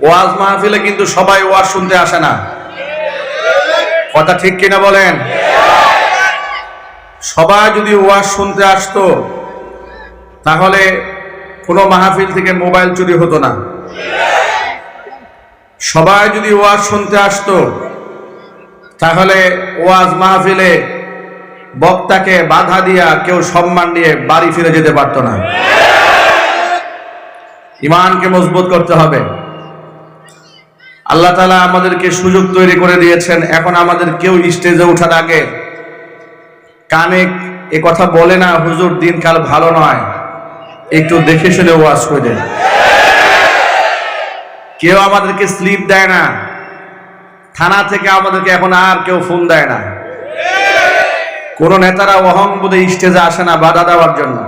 ওয়াজ মাহফিলে কিন্তু সবাই ওয়াজ শুনতে আসে না, কথা ঠিক কিনা বলেন? সবাই যদি ওয়াজ শুনতে আসতো তাহলে কোনো মাহফিল থেকে মোবাইল চুরি হতো না। সবাই যদি ওয়াজ শুনতে আসতো তাহলে ওয়াজ মাহফিলে বক্তাকে বাধা দিয়া কেউ সম্মান নিয়ে বাড়ি ফিরে যেতে পারতো না। ঈমানকে মজবুত করতে হবে। আল্লাহ তাআলা আমাদেরকে সুযোগ তৈরি করে দিয়েছেন। এখন আমাদের কেউ স্টেজে ওঠার আগে কানে এ কথা বলে না, হুজুর দিনকাল ভালো নয়, একটু দেখে শুনে ওয়াজ করে দেন। কেউ আমাদেরকে স্লিপ দেয় না, থানা থেকে আমাদেরকে এখন আর কেউ ফোন দেয় না। কোন নেতারা অহংবোধে স্টেজে আসে না বাধা দেওয়ার জন্য।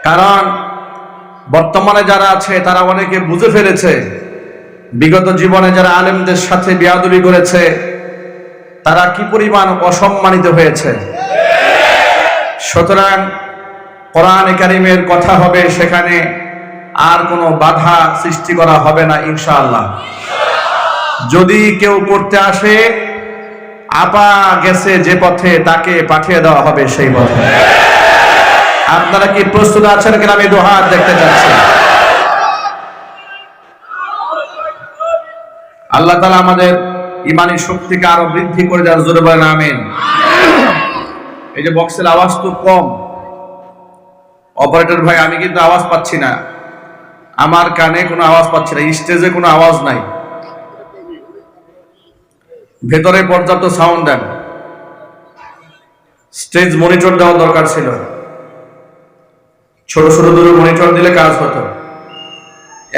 কারণ বর্তমানে যারা আছে তারা অনেকে বুঝে ফেলেছে বিগত জীবনে যারা আলেমদের সাথে বেয়াদবি করেছে তারা কি পরিমাণ অসম্মানিত হয়েছে। সুতরাং কোরআনে কারীমের কথা হবে, সেখানে আর কোনো বাধা সৃষ্টি করা হবে না ইনশাআল্লাহ। যদি কেউ করতে আসে, আপা গেছে যে পথে তাকে পাঠিয়ে দেওয়া হবে সেই পথে। আপনারা কি প্রস্তুত আছেন কিনা আমি দুহাত দেখতে চাচ্ছি। আল্লাহ তাআলা আমাদের ইমানি শক্তিকে আরো বৃদ্ধি করে দেন, জোরে বলেন আমিন। এই যে বক্সের আওয়াজ তো কম, অপারেটর ভাই আমি কিন্তু আওয়াজ পাচ্ছি না, আমার কানে কোনো আওয়াজ পাচ্ছি না, স্টেজে কোনো আওয়াজ নাই, ভেতরে পর্যাপ্ত সাউন্ড দেন। স্টেজ মনিটর দেওয়া দরকার ছিল, ছোট ছোট দূরে মনিটর দিলে কাজ হতো।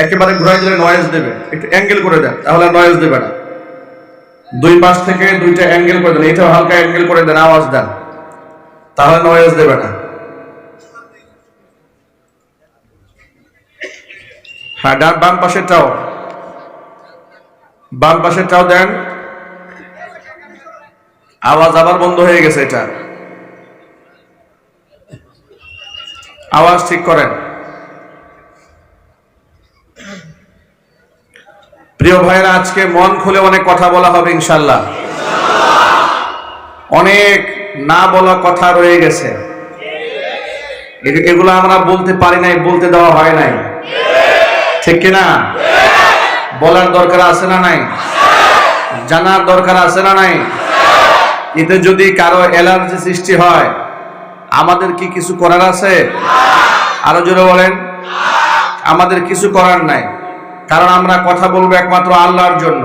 একেবারে ঘুরাই দিলে নয়েজ দেবে, একটু অ্যাঙ্গেল করে দেন তাহলে নয়েজ দেবে না। দুই পাশ থেকে দুইটা অ্যাঙ্গেল করে দেন, এটাও হালকা অ্যাঙ্গেল করে দেন, আওয়াজ দেন, তাহলে নয়েজ দেবে না। হ্যাঁ, বাম পাশেরটাও দেন। আওয়াজ আবার বন্ধ হয়ে গেছে, এটা আওয়াজ ঠিক করেন। প্রিয় ভাইরা, আজকে মন খুলে অনেক কথা বলা হবে ইনশাআল্লাহ। অনেক না বলা কথা রয়ে গেছে, এগুলো আমরা বলতে পারি নাই, বলতে দেওয়া হয় নাই, ঠিক কিনা? বলার দরকার আছে না নাই? জানার দরকার আছে না নাই? এতে যদি কারো অ্যালার্জি সৃষ্টি হয় আমাদের কি কিছু করার আছে? আরো জোরে বলেন, আমাদের কিছু করার নাই। কারণ আমরা কথা বলবো একমাত্র আল্লাহর জন্য,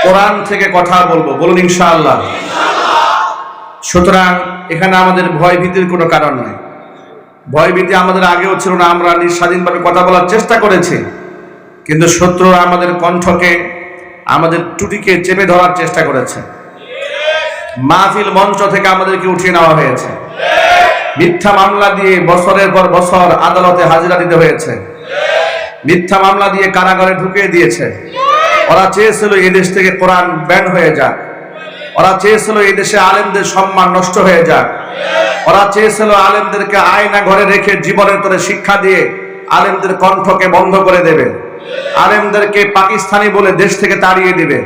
কোরআন থেকে কথা বলবো, বলুন ইনশাআল্লাহ। সুতরাং এখানে আমাদের ভয় ভীতির কোনো কারণ নাই। ভয় ভীতি আমাদের আগেও ছিল না, আমরা স্বাধীনভাবে কথা বলার চেষ্টা করেছি, কিন্তু শত্রু আমাদের কণ্ঠকে, আমাদের টুটিকে চেপে ধরার চেষ্টা করেছে। মাহফিল মঞ্চ থেকে আমাদেরকে উঠিয়ে নেওয়া হয়েছে, মিথ্যা মামলা দিয়ে বছরের পর বছর আদালতে হাজিরা দিতে হয়েছে, মিথ্যা মামলা দিয়ে কারাগারে ঢুকিয়ে দিয়েছে। ওরা চেয়েছিল এই দেশ থেকে কোরআন ব্যান হয়ে যাক, ওরা চেয়েছিল এই দেশে আলেমদের সম্মান নষ্ট হয়ে যাক, ওরা চেয়েছিল আলেমদেরকে আয়না ঘরে রেখে জীবনের তোরে শিক্ষা দিয়ে আলেমদের কণ্ঠকে বন্ধ করে দেবে, আলেমদেরকে পাকিস্তানি বলে দেশ থেকে তাড়িয়ে দিবে।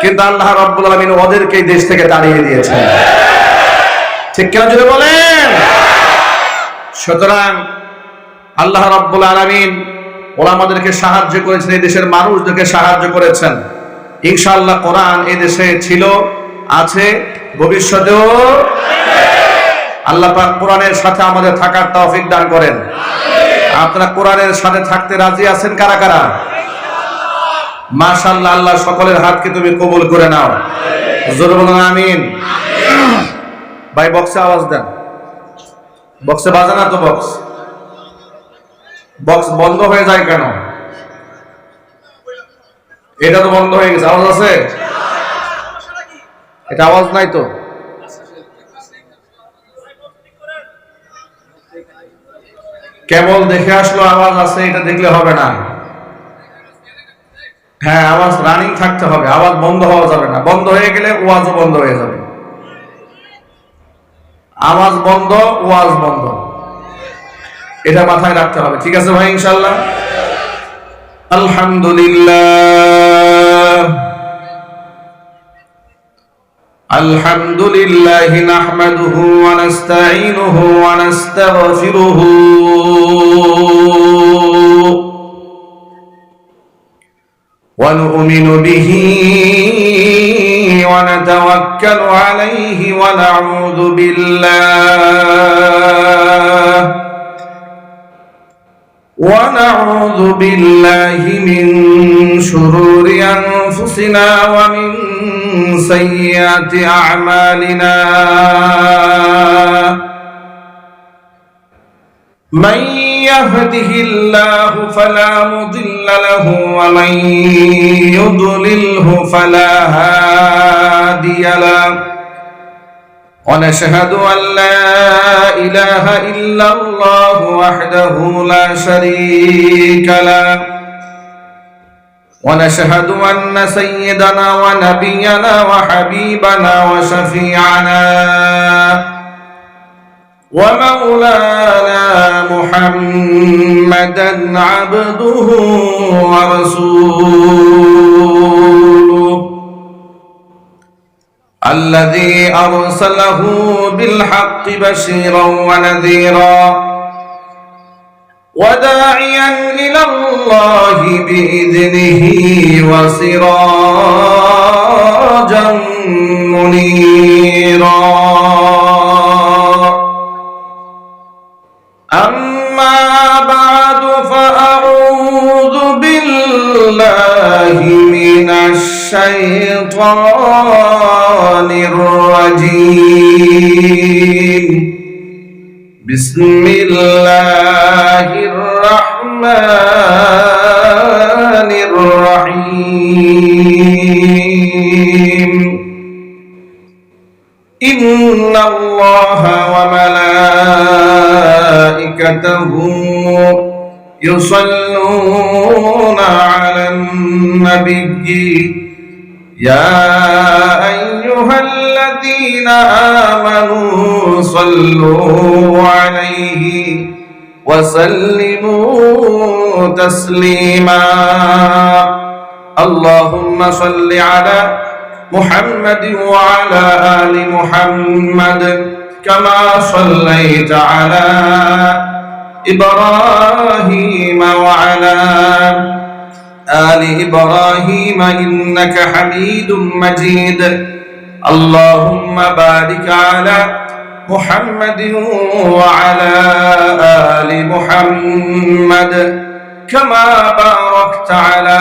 কিন্তু আল্লাহ রাব্বুল আলামিন ওদেরকে দেশ থেকে তাড়িয়ে দিয়েছেন, ঠিক কিনা যদি বলেন। সুতরাং আল্লাহ রাব্বুল আলামিন ওলামাদেরকে সাহায্য করেছেন, এই দেশের মানুষদেরকে সাহায্য করেছেন। ইনশাআল্লাহ কোরআন এই দেশে ছিল, আছে, ভবিষ্যতেও। আল্লাহ পাক কোরআনের সাথে আমাদের থাকার তৌফিক দান করেন। আপনারা কোরআনের সাথে থাকতে রাজি আছেন কারা কারা? মাশাআল্লাহ, আল্লাহ সকলের হাতকে তুমি কবুল করে নাও, জোরে বলুন আমিন। ভাই বক্সে আওয়াজ দেন, বক্সে বাজে না তো, বক্স বন্ধ হয়ে যায় কেন? এটা তো বন্ধ হয়ে গেছে, আওয়াজ আছে? এটা আওয়াজ নাই তো। কেবল দেখে আসলো আওয়াজ আছে, এটা দেখলে হবে না। হ্যাঁ, আওয়াজ রানিং থাকতে হবে, আওয়াজ বন্ধ হওয়া যাবে না। বন্ধ হয়ে গেলে ওয়াজও বন্ধ হয়ে যাবে। আওয়াজ বন্ধ, ওয়াজ বন্ধ, এটা মাথায় রাখতে হবে, ঠিক আছে ভাই ইনশাআল্লাহ। আলহামদুলিল্লাহ আলহামদুলিল্লাহ নাহমাদুহু ওয়া নাস্তাঈনুহু ওয়া নাস্তাগফিরুহু ওয়া নু'মিনু বিহি ওয়া নাতাওয়াক্কালু আলাইহি ওয়া নাউযু بالله من شرور أنفسنا ومن سيئات أعمالنا من يهده الله فلا مضل له ومن يضلله فلا هادي له ونشهد أن لا إله إلا الله وحده لا شريك له ونشهد أن سيدنا ونبينا وحبيبنا وشفيعنا ومولانا محمدا عبده ورسوله الذي أرسله بالحق بشيرا ونذيرا وداعيا إلى الله بإذنه وسراجا منيرا أما بعد فأعوذ بالله من الشيطان الرجيم بسم الله الرحمن الرحيم إن الله وملائكته يصلون على النبي يا أيها الذين آمنوا صلوا عليه وسلموا تسليما اللهم صل على محمد وعلى آل محمد كما صليت على إبراهيم وعلى آل إبراهيم إنك حميد مجيد اللهم بارك على محمد وعلى آل محمد كما باركت على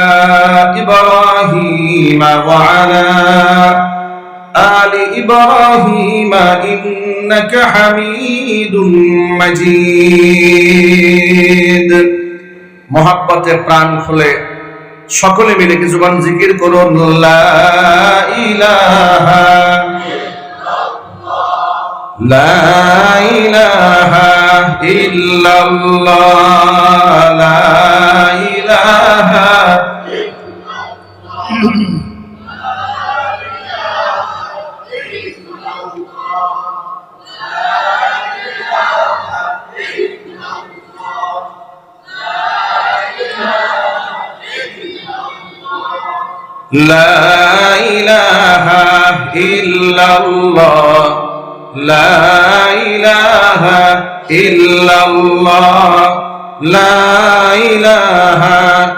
إبراهيم وعلى آل إبراهيم إنك حميد مجيد محبت প্রাণ খুলে সকলে মিলে কিছুক্ষণ জিকির করুন লা ইলাহা ইল্লাল্লাহ লা ইলাহা لا إله إلا الله لا إله إلا الله لا إله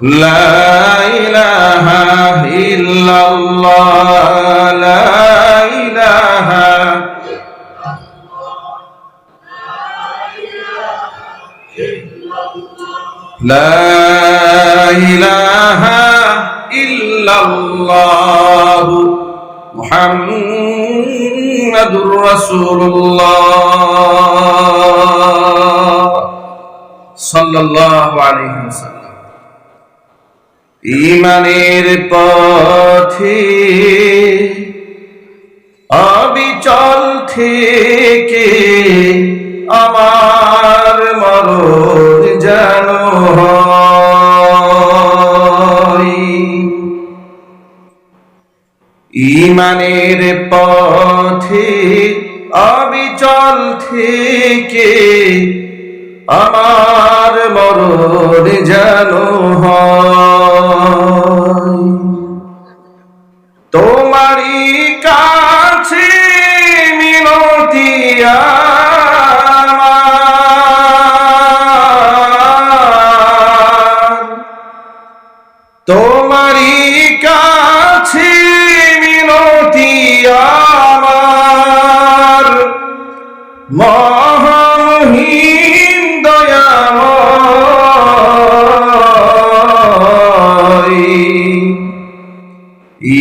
لا إله إلا الله لا إله لا إله إلا الله محمد رسول الله صلى الله عليه وسلم ঈমানের পথে অবিচল থেকে আমার মরণ যেন হয় ঈমানের পথে অবিচল থেকে আমার মরণ যেন হয় তোমারই কাছে মিনতি আমার, তোমারই কাছে মিনতি আমার, মহামহিম দয়াময়।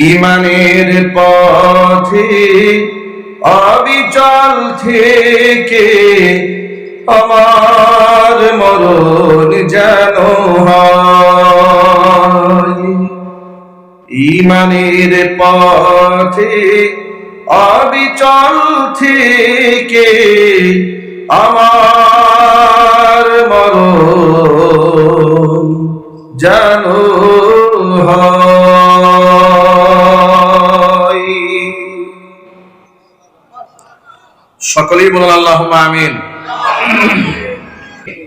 ঈমানের পথে অবিচল থেকে আমার মরণ যেন হয়। ঈমানের পথে অবিচল থেকে আমার মরণ যেন হয়। সকলেই বলুন আল্লাহুম্মা আমিন।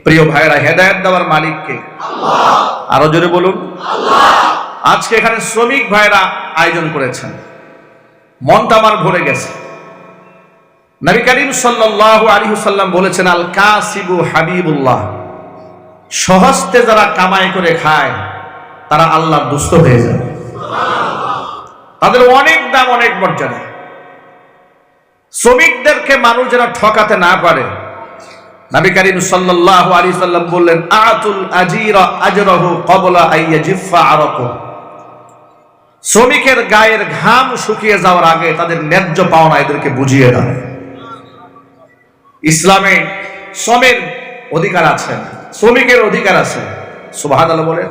প্রিয় ভাইরা, হেদায়েত দেওয়ার মালিককে আরো জোরে বলুন আল্লাহ। আজকে এখানে শ্রমিক ভাইরা আয়োজন করেছেন, মনটা আমার ভরে গেছে। নবী করিম সাল্লাল্লাহু আলাইহি ওয়াসাল্লাম বলেছেন, আল কাসিবু হাবিবুল্লাহ, সহস্তে যারা কামাই করে খায় তারা আল্লাহর দুষ্ট হয়ে যায়, তাদের অনেক দাম, অনেক মর্যাদা। শ্রমিকদেরকে মানুষ যেন ঠকাতে না পারে, নবী করিম সাল্লাল্লাহু আলাইহি ওয়াসাল্লাম বললেন, আতুল আজিরা আজরাহু ক্বাবলা আইয়াজিফা আরাকু, শ্রমিকের গায়ের ঘাম শুকিয়ে যাওয়ার আগে তাদের ন্যায্য পাওনা এদেরকে বুঝিয়ে দাও। ইসলামে শ্রমের অধিকার আছে, শ্রমিকের অধিকার আছে। সুবহানাল্লাহ বলেন।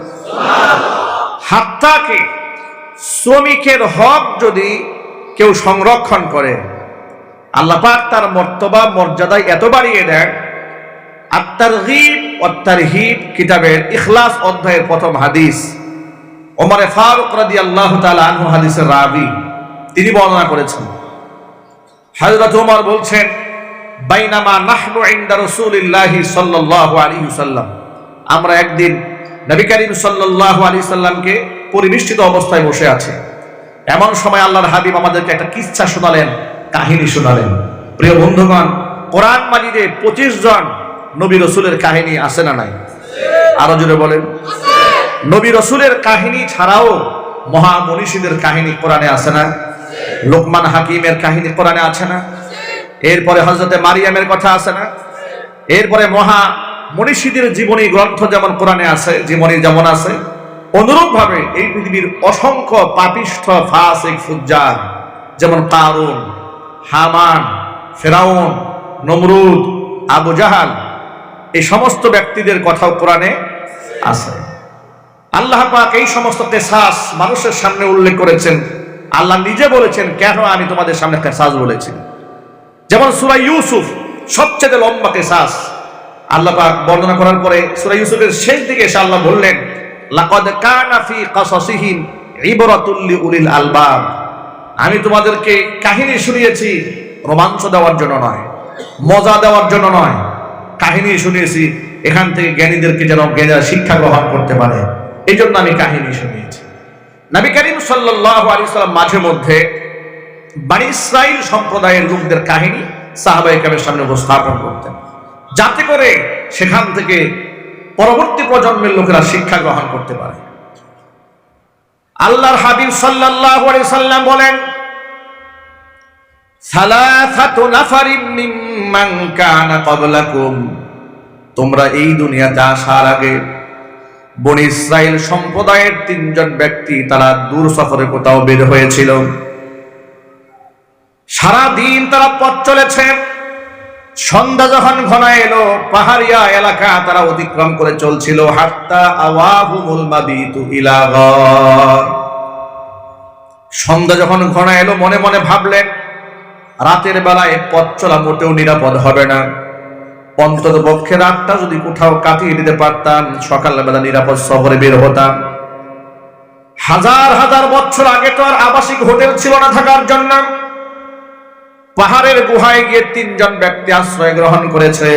হাত্তাকে শ্রমিকের হক যদি কেউ সংরক্ষণ করে, আল্লাহ পাক তার মর্তবা মর্যাদায় এত বাড়িয়ে দেন। আত-তারগীব ওয়াত তারহীব কিতাবের ইখলাস অধ্যায়ের প্রথম হাদিস, ওমর ফারুক রাদিয়াল্লাহু তাআলা আনহু হাদিসের রাবী, তিনি বর্ণনা করেছেন, হযরত ওমর বলছেন, বাইনামা নাহনু ইনদা রাসূলিল্লাহি সাল্লাল্লাহু আলাইহি ওয়াসাল্লাম, আমরা একদিন নবী করিম সাল্লাল্লাহু আলাইহি সাল্লামকে পরিবেষ্টিত অবস্থায় বসে আছে। এমন সময় আল্লাহর হাবিব আমাদেরকে একটা কিচ্ছা শোনালেন, কাহিনী শোনালেন। প্রিয় বন্ধুগণ, কোরআন মাজিদে 25 জন নবী রাসূলের কাহিনী আছে না নাই? আরো জোরে বলেন। নবী রাসূলের কাহিনী ছাড়াও মহামনীষীদের কাহিনী কোরআনে আছে না? লোকমান হাকিমের কাহিনী কোরআনে আছে না? এরপরে হযরতে মারিয়ামের কথা আছে না? এরপরে মহা মনীষীদের জীবনী গ্রন্থ যেমন কোরআনে আছে, জীবনী যেমন আছে, অনুরূপ ভাবে এই পৃথিবীর অসংখ্য পাপিষ্ঠ ফাসিক ফুজ্জার যেমন কারুন, হামান, ফেরাউন, নমরুদ, আবু জাহাল, এই সমস্ত ব্যক্তিদের কথাও কোরআনে আছে। আল্লাহ পাক এই সমস্ত কিসাস মানুষের সামনে উল্লেখ করেছেন। আল্লাহ নিজে বলেছেন, কেন আমি তোমাদের সামনে কিসাস বলেছি। যেমন সূরা ইউসুফ সবচেয়ে লম্বা কিসাস আল্লাহ পাক বর্ণনা করার পরে সূরা ইউসুফের শেষ দিকে এসে আল্লাহ বললেন, লাকাদ কানা ফি কাসাসিহিম ইবরাতুল লিউলিল আলবাব, আমি তোমাদেরকে কাহিনী শুনিয়েছি রোমাঞ্চ দেওয়ার জন্য নয়, মজা দেওয়ার জন্য নয়, কাহিনী শুনিয়েছি এখান থেকে জ্ঞানীদেরকে যেন জ্ঞানীরা শিক্ষা গ্রহণ করতে পারে, এই জন্য আমি কাহিনী শুনিয়েছি। নবী করিম সাল্লাল্লাহু আলাইহি ওয়াসাল্লাম মাঝে মধ্যে বনী ইসরাইল সম্প্রদায়ের লোকদের কাহিনী সাহাবায়ে কেরামের সামনে উপস্থাপন করতেন, যাতে করে সেখান থেকে পরবর্তী প্রজন্মের লোকেরা শিক্ষা গ্রহণ করতে পারে। আল্লাহর হাবিব সাল্লাল্লাহু আলাইহি ওয়াসাল্লাম বলেন, সালাসাতু নাফারিন মিম্মান কানা ক্বাবলাকুম, তোমরা এই দুনিয়াতে আসার আগে বনী ইসরাইল সম্প্রদায়ের 3 জন ব্যক্তি, তারা দূর সফরে কোথাও বের হয়েছিল। সারা দিন তারা পথ চলেছে। সন্ধ্যা যখন ঘনায় এলো, পাহাড়িয়া এলাকা তারা অতিক্রম করে চলছিল। হাত্তা আওয়াহুমুল মাবিতু ইলা গার, সন্ধ্যা যখন ঘনায় এলো মনে মনে ভাবলেন, রাতের বেলায় পথ চলা মোটেও নিরাপদ হবে না, অন্তত পক্ষে রাতটা যদি কোথাও কাটিয়ে দিতে পারতাম, সকালবেলা নিরাপদ সফরে বের হতাম। হাজার হাজার বছর আগে তো আর আবাসিক হোটেল ছিল না থাকার জন্য। পাহাড়ের গুহায় গিয়ে তিনজন ব্যক্তি আশ্রয় গ্রহণ করেছে।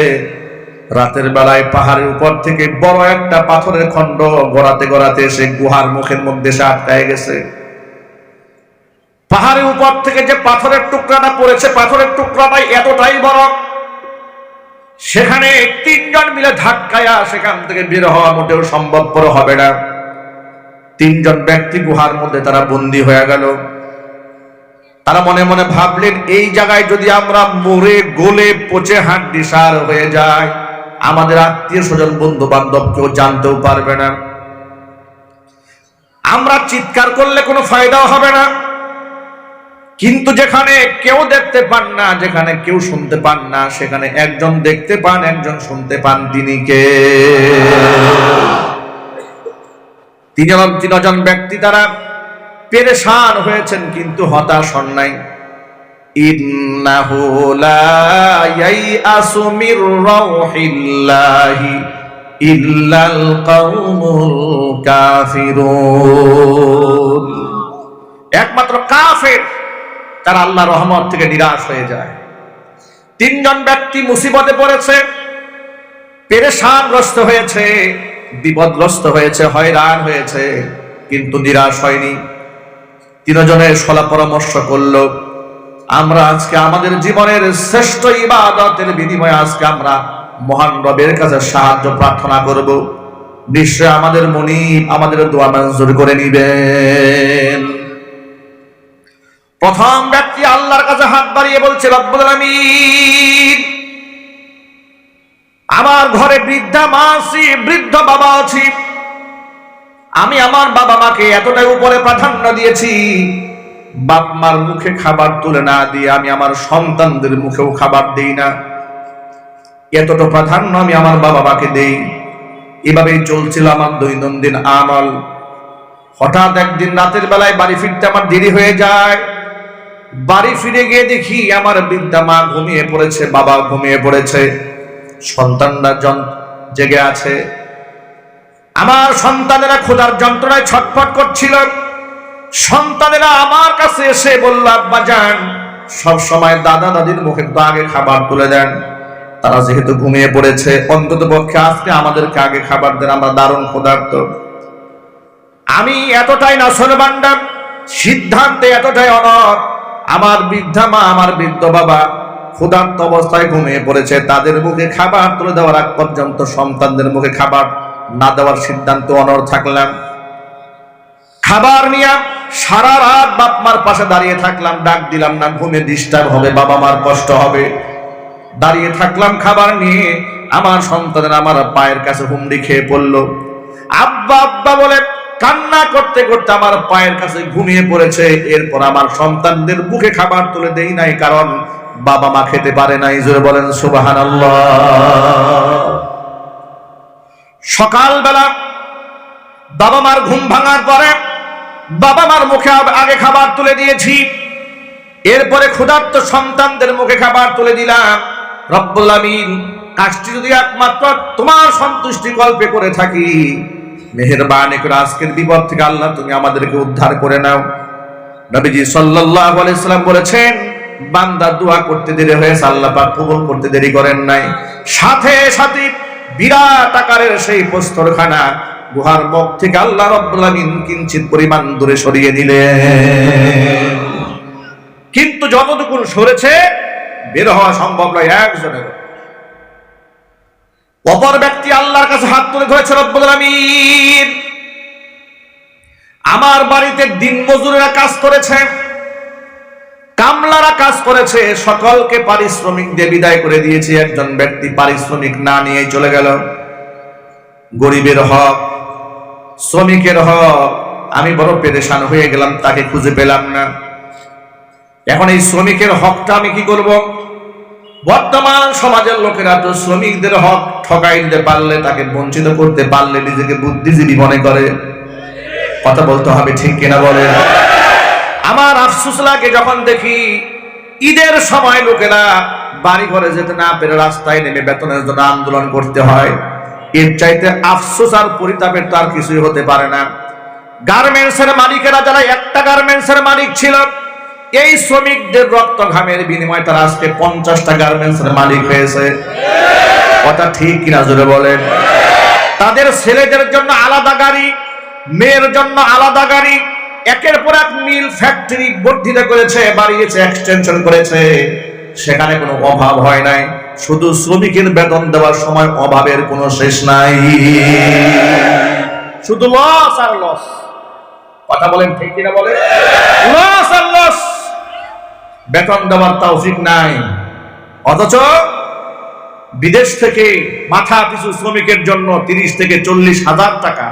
রাতের বেলায় পাহাড়ের উপর থেকে বড় একটা পাথরের খণ্ড গড়াতে গড়াতে সে গুহার মুখের মধ্যে সে আটকায় গেছে। পাহাড়ের উপর থেকে যে পাথরের টুকরাটা পড়েছে, পাথরের টুকরাটা এতটাই বড়, সেখানে তিনজন মিলে ধাক্কায়া সেখান থেকে বের হওয়া মোটেও সম্ভবপর হবে না। তিনজন ব্যক্তি গুহার মধ্যে তারা বন্দী হয়ে গেল। তারা মনে মনে ভাবলেন, এই জায়গায় যদি আমরা মরে গলে পচে হাড্ডিসার হয়ে যায়, আমাদের আত্মীয় স্বজন বন্ধু বান্ধব কেউ জানতেও পারবে না, আমরা চিৎকার করলে কোনো ফায়দাও হবে না। কিন্তু যেখানে কেউ দেখতে পান না, যেখানে কেউ শুনতে পান না, সেখানে একজন দেখতে পান, একজন শুনতে পান, তিনি কে? তিনজন ব্যক্তি তারা পেরেশান হয়েছেন, কিন্তু হতাশ হন নাই। ইন্নাহু লা ইয়াইআসু মির রাউহিল্লাহি ইল্লাল কওমুল কাফিরুন। একমাত্র কাফের তারা আল্লাহর রহমত থেকে নিরাশ হয়ে যায়। তিনজন ব্যক্তি মুসিবতে পড়েছে, পেরেশানগ্রস্ত হয়েছে, বিপদগ্রস্ত হয়েছে, হয়রান হয়েছে, কিন্তু নিরাশ হয়নি। তিনজনের সলা পরামর্শ করলো, আমরা আজকে আমাদের জীবনের শ্রেষ্ঠ ইবাদতের বিনিময়ে আজকে আমরা মহান রবের কাছে সাহায্য প্রার্থনা করব, নিশ্চয় আমাদের মুনিব আমাদের দোয়া মঞ্জুর করে নিবেন। প্রথম ব্যক্তি আল্লাহর কাছে হাত বাড়িয়ে বলছে, রব্বুল আলামিন, আমার ঘরে বৃদ্ধা মা আছে, বৃদ্ধ বাবা আছে, আমি আমার বাবা মাকে এতটাই উপরে প্রাধান্য দিয়েছি, বাপ মার মুখে খাবার তুলে না দিয়ে আমি আমার সন্তানদের মুখেও খাবার দেই না, এতটা প্রাধান্য আমি আমার বাবা মাকে দেই। এভাবেই চলছিল আমার দৈনন্দিন আমল। হঠাৎ একদিন রাতের বেলায় বাড়ি ফিরতে আমার দেরি হয়ে যায়। বাড়ি ফিরে গিয়ে দেখি আমার বৃদ্ধা মা ঘুমিয়ে পড়েছে, বাবা ঘুমিয়ে পড়েছে, সন্তানরা জেগে আছে। আমার সন্তানেরা ক্ষুধার যন্ত্রণায় ছটফট করছিল। সন্তানেরা আমার কাছে এসে বলল, আব্বাজান, সব সময় দাদা দাদির মুখে তো আগে খাবার তুলে দেন, তারা যেহেতু ঘুমিয়ে পড়েছে, অন্তত পক্ষে আজকে আমাদেরকে আগে খাবার দেন, আমরা দারুণ ক্ষুধার্ত। আমি এতটাই নাছোড়বান্দা, সিদ্ধান্তে এতটাই অনড়, আমার বৃদ্ধা মা আমার বৃদ্ধ বাবা ক্ষুধার্ত অবস্থায় ঘুমিয়ে পড়েছে, তাদের মুখে খাবার তুলে দেওয়ার আগ পর্যন্ত সন্তানদের মুখে খাবার না দেওয়ার সিদ্ধান্ত অনড় থাকলাম। খাবার নিয়ে সারা রাত বাপ মার পাশে দাঁড়িয়ে থাকলাম, ডাক দিলাম না, ঘুমে ডিস্টার্ব হবে, বাবা মার কষ্ট হবে। দাঁড়িয়ে থাকলাম খাবার নিয়ে, আমার সন্তানের আমার পায়ের কাছে হুমড়ি খেয়ে পড়লো, আব্বা আব্বা বলে কান্না করতে করতে আমার পায়ের কাছে ঘুমিয়ে পড়েছে। এরপর আমার সন্তানদের মুখে খাবার তুলে দেই নাই, কারণ বাবা মা খেতে পারে নাই। জোরে বলেন সুবহানাল্লাহ। সকালবেলা বাবা মার ঘুম ভাঙার পরে বাবা মার মুখে আগে খাবার তুলে দিয়েছি, এরপরে ক্ষুধার্ত সন্তানদের মুখে খাবার তুলে দিলাম। রব্বুল আমিন, কাজটি যদি একমাত্র তোমার সন্তুষ্টি কল্পে করে থাকি, মেহেরবানি করে আজকের বিপদ থেকে আল্লাহ তুমি আমাদেরকে উদ্ধার করে নাও। নবীজি সাল্লাল্লাহু আলাইহি সাল্লাম বলেছেন, বান্দা দোয়া করতে দেরি হয়েছে, আল্লাহ পাক কবুল করতে দেরি করেন নাই। সাথে সাথে বিরাট আকারের সেই প্রস্তরখানা গুহার মুখ থেকে আল্লাহ রাব্বুল আমিন কিঞ্চিত পরিমাণ দূরে সরিয়ে দিলেন। কিন্তু যতটুকু সরেছে বের হওয়া সম্ভব নয় একজনের। অপর ব্যক্তি আল্লাহর কাছে হাত তুলে ধরেছে, রব্বুল আলামিন, আমার বাড়িতে দিনমজুরেরা কাজ করেছে, কামলারা কাজ করেছে, সকলকে পারিশ্রমিক দিয়ে বিদায় করে দিয়েছি, একজন ব্যক্তি পারিশ্রমিক না নিয়ে চলে গেল। গরিবের হক, শ্রমিকের হক, আমি বড় পেরেশান হয়ে গেলাম, তাকে খুঁজে পেলাম না। এখন এই শ্রমিকের হকটা আমি কি করব? বর্তমান সমাজের লোকেরা তো শ্রমিকদের হক ঠকাই দিতে পারলে, তাকে বঞ্চিত করতে পারলে নিজেকে বুদ্ধিজীবী মনে করে। কথা বলতে হবে, ঠিক কিনা বলেন? আমার আফসোস লাগে যখন দেখি ঈদের সময় লোকেরা বাড়ি ঘরে যেতে না পেরে রাস্তায় নেমে বেতনের জন্য আন্দোলন করতে হয়। এর চাইতে আফসোস আর পরিতাপের তো আর কিছুই হতে পারে না। গার্মেন্টসের মালিকেরা যারা একটা গার্মেন্টসের মালিক ছিল, এই শ্রমিকদের রক্ত ঘামের বিনিময়ে তারা আজকে 50টা গার্মেন্টসের মালিক হয়েছে। কথা ঠিক কিনা জোরে বলেন। তাদের ছেলেদের জন্য আলাদা গাড়ি, মেয়ের জন্য আলাদা গাড়ি, একের পর এক মিল ফ্যাক্টরি বর্ধিত করেছে, বাড়িয়েছে, এক্সটেনশন করেছে। সেখানে কোনো অভাব হয় নাই। শুধু শ্রমিকের বেতন দেওয়ার সময় অভাবের কোনো শেষ নাই, শুধু লস আর লস। কথা বলেন ঠিক কিনা বলেন। লস আর লস, বেতন দেওয়ার তৌফিক নাই। অথচ বিদেশ থেকে মাথা পিছু শ্রমিকের জন্য 30 থেকে 40 হাজার টাকা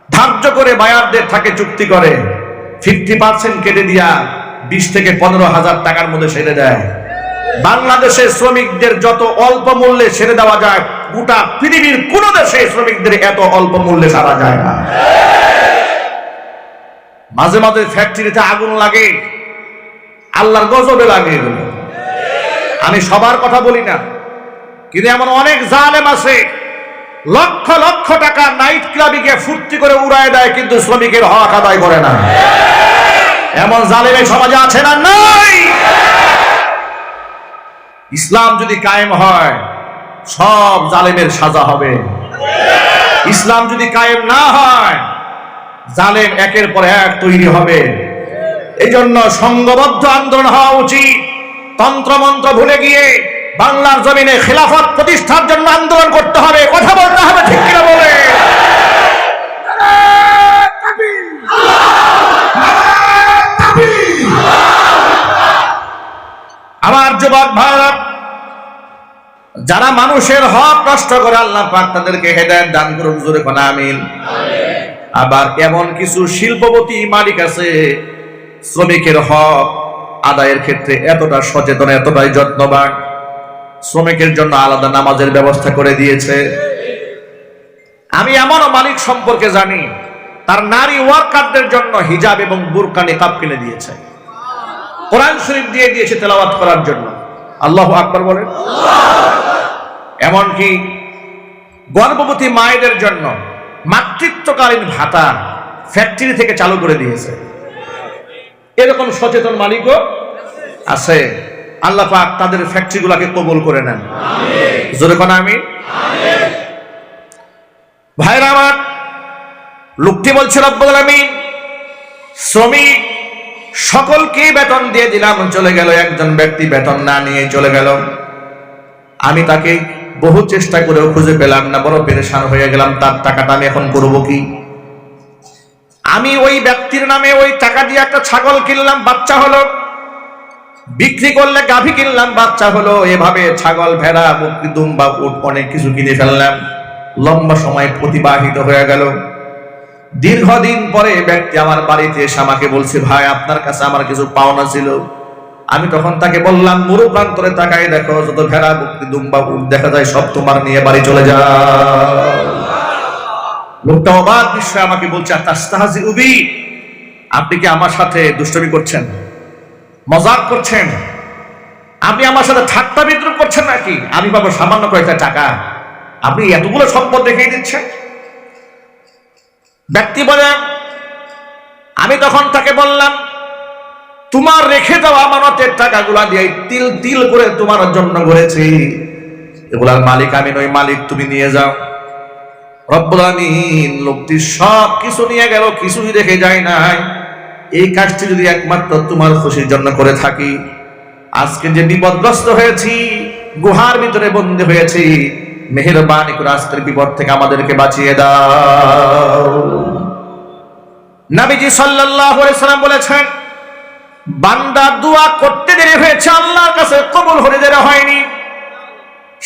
ধার্য করে বায়ারদের থাকে চুক্তি করে, 50% কেটে দিয়া 20 থেকে 15 হাজার টাকার মধ্যে ছেড়ে দেয়। বাংলাদেশের শ্রমিকদের যত অল্প মূল্যে ছেড়ে দেওয়া যায়, গোটা পৃথিবীর কোন দেশে শ্রমিকদের এত অল্প মূল্যে ছাড়া যায় না। মাঝে মাঝে ফ্যাক্টরিতে আগুন লাগে, আল্লাহর গজবে লাগে। আমি সবার কথা বলি না, কিন্তু এমন অনেক জালেম আছে, লক্ষ লক্ষ টাকা নাইট ক্লাবে গিয়ে ফুর্তি করে উড়ায় দেয়, কিন্তু শ্রমিকের হক আদায় করে না। এমন জালেম এই সমাজে আছে না? নাই। ইসলাম যদি কায়েম হয়, সব জালেমের সাজা হবে। ইসলাম যদি কায়েম না হয়, জালেম একের পর এক তৈরি হবে। এই জন্য সংঘবদ্ধ আন্দোলন হওয়া উচিত। তন্ত্রমন্ত্র ভুলে গিয়ে বাংলার জমিনে খেলাফত প্রতিষ্ঠার জন্য আন্দোলন করতে হবে, কথা বলতে হবে, ঠিক কিনা বলে। আমার যুবক ভাইরা, যারা মানুষের হক নষ্ট করে, আল্লাহ পাক তাদেরকে হেদায়েত দান করুন, জোরে কোন আমিন। আবার এমন কিছু শিল্পপতি মালিক আছে, শ্রমিকের হক আদায়ের ক্ষেত্রে এতটা সচেতন, এতটাই যত্নবান, শ্রমিকের জন্য আলাদা নামাজের ব্যবস্থা করে দিয়েছে। আমি এমনও মালিক সম্পর্কে জানি, তার নারী ওয়ার্কারদের জন্য হিজাব এবং বুরকা নিকাব কিনে দিয়েছে, কোরআন শরীফ দিয়ে দিয়েছে তেলাওয়াত করার জন্য। আল্লাহু আকবার বলেন। এমনকি গর্ভবতী মায়েদের জন্য মাতৃত্বকালীন ভাতা ফ্যাক্টরি থেকে চালু করে দিয়েছে। এরকম সচেতন মালিকও আছে। আল্লাহ পাক তাদের ফ্যাক্টরিগুলোকে কবুল করে নেন, জোরে কোন আমিন। ভাইরা আমার, লোকটি বলছে রব্বুল আলামিন শ্রমিক সকলকে বেতন দিয়ে দিলাম, চলে গেল, একজন ব্যক্তি বেতন না নিয়ে চলে গেল। আমি তাকে বহু চেষ্টা করেও খুঁজে পেলাম না, বড় পেরেশান হয়ে গেলাম। তার টাকাটা আমি এখন করবো কি? আমি ওই ব্যক্তির নামে ওই টাকা দিয়ে একটা ছাগল কিনলাম, বাচ্চা হলো, বিক্রি করলে গাভী কিনলাম, বাচ্চা হলো, এভাবে ছাগল, ভেড়া, বকরি, দুম্বা, উট অনেক কিছু কিনে ফেললাম। লম্বা সময় প্রতিবাহিত হয়ে গেল। দীর্ঘদিন পরে ব্যক্তি আমার বাড়িতে এসে আমাকে বলছে, ভাই আপনার কাছে আমার কিছু পাওনা ছিল। আমি তখন তাকে বললাম, মরু প্রান্তরে তাকাই দেখো, যত ভেড়া, বকরি, দুম্বা, উট দেখা যায় সব তোমার নিয়ে বাড়ি চলে যাও। লোকটা অবাক বিষয়ে আমাকে বলছে, তাস্তাহজিউ বি, আপনি কি আমার সাথে দুষ্টমি করছেন, মজাক করছেন? আপনি আমার সাথে ঠাট্টা বিদ্রুপ করছেন নাকি? আমি পাবো সামান্য কয়েকটা টাকা, আপনি এতগুলো সম্পদ দেখিয়ে দিচ্ছেন। ব্যক্তি বলে, আমি তখন তাকে বললাম, তোমার রেখে যাওয়া আমানতের টাকাগুলা দিয়ে তিল তিল করে তোমার জন্য গড়েছি, এগুলার মালিক আমি নই, মালিক তুমি নিয়ে যাও। রব্বুল আমিন লোকটি সব কিছু নিয়ে গেল, কিছুই রেখে যায় নাই। এই কাজটি যদি একমাত্র তোমার খুশির জন্য করে থাকি, আজকে যে বিপদগ্রস্ত হয়েছি, গুহার ভিতরে বন্দী হয়েছি, মেহেরবানি করে আজকের বিপদ থেকে আমাদেরকে বাঁচিয়ে দাও। নবীজি সাল্লাল্লাহু আলাইহি সাল্লাম বলেছেন, বান্দা দোয়া করতে দেরি হয়েছে, আল্লাহর কাছে কবুল হতে দেরি হয়নি।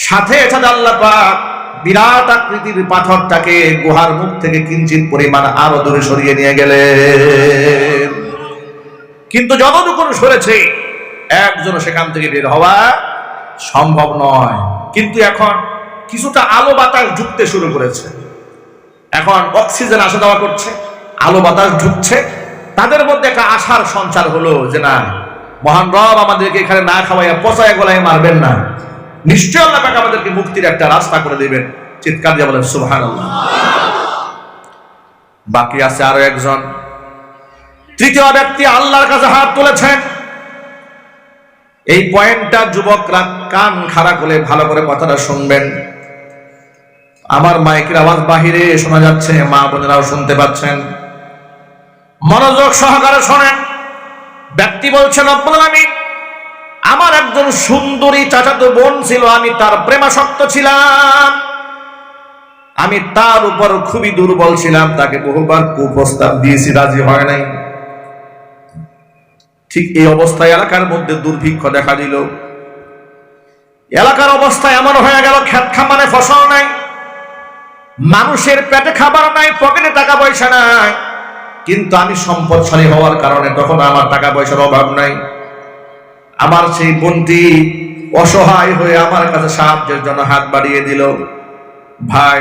সাথে সাথে আল্লাহ পাক বিরাট আকৃতির পাথরটাকে গুহার মুখ থেকে কিঞ্চিত পরিমাণ আরো দূরে সরিয়ে নিয়ে গেলেন। কিন্তু যতটুকু সরেছে, একজন সেখান থেকে বের হওয়া সম্ভব নয়। কিন্তু এখন কিছুটা আলো বাতাস ঢুকতে শুরু করেছে, এখন অক্সিজেন আসা যাওয়া করছে, আলো বাতাস ঢুকছে। তাদের মধ্যে একটা আশার সঞ্চার হলো যে না, মহান রব আমাদেরকে এখানে না খাওয়াইয়া পচায় গলায় মারবেন না, নিশ্চয় আল্লাহ পাক আমাদেরকে মুক্তির একটা রাস্তা করে দিবেন। চিৎকার দিয়ে বলেন সুবহানাল্লাহ। বাকি আছে আরো একজন। তৃতীয় ব্যক্তি আল্লাহর কাছে হাত তুলেছেন। এই পয়েন্টটা যুবকরা কান খাড়া করে ভালো করে কথাটা শুনবেন। আমার মাইকের আওয়াজ বাহিরে শোনা যাচ্ছে, মা বোনেরাও শুনতে পাচ্ছেন, মনোযোগ সহকারে শোনেন। ব্যক্তি বলছেন, রব্বুল আলামিন, আমার একজন সুন্দরী চাচাতো বোন ছিল, আমি তার প্রেমাসক্ত ছিলাম, আমি তার উপর খুবই দুর্বল ছিলাম, তাকে বহুবার কুপ্রস্তাব দিয়েছি, রাজি হয় নাই। ঠিক এই অবস্থায় এলাকার মধ্যে দুর্ভিক্ষ দেখা দিল। এলাকার অবস্থা এমন হয়ে গেল, ক্ষেত খামারে ফসল নাই, মানুষের পেটে খাবার নাই, পকেটে টাকা পয়সা নাই। কিন্তু আমি সম্পদশালী হওয়ার কারণে তখন আমার টাকা পয়সার অভাব নাই। আমার সেই বোনটি অসহায় হয়ে আমার কাছে সাহায্যের জন্য হাত বাড়িয়ে দিল। ভাই,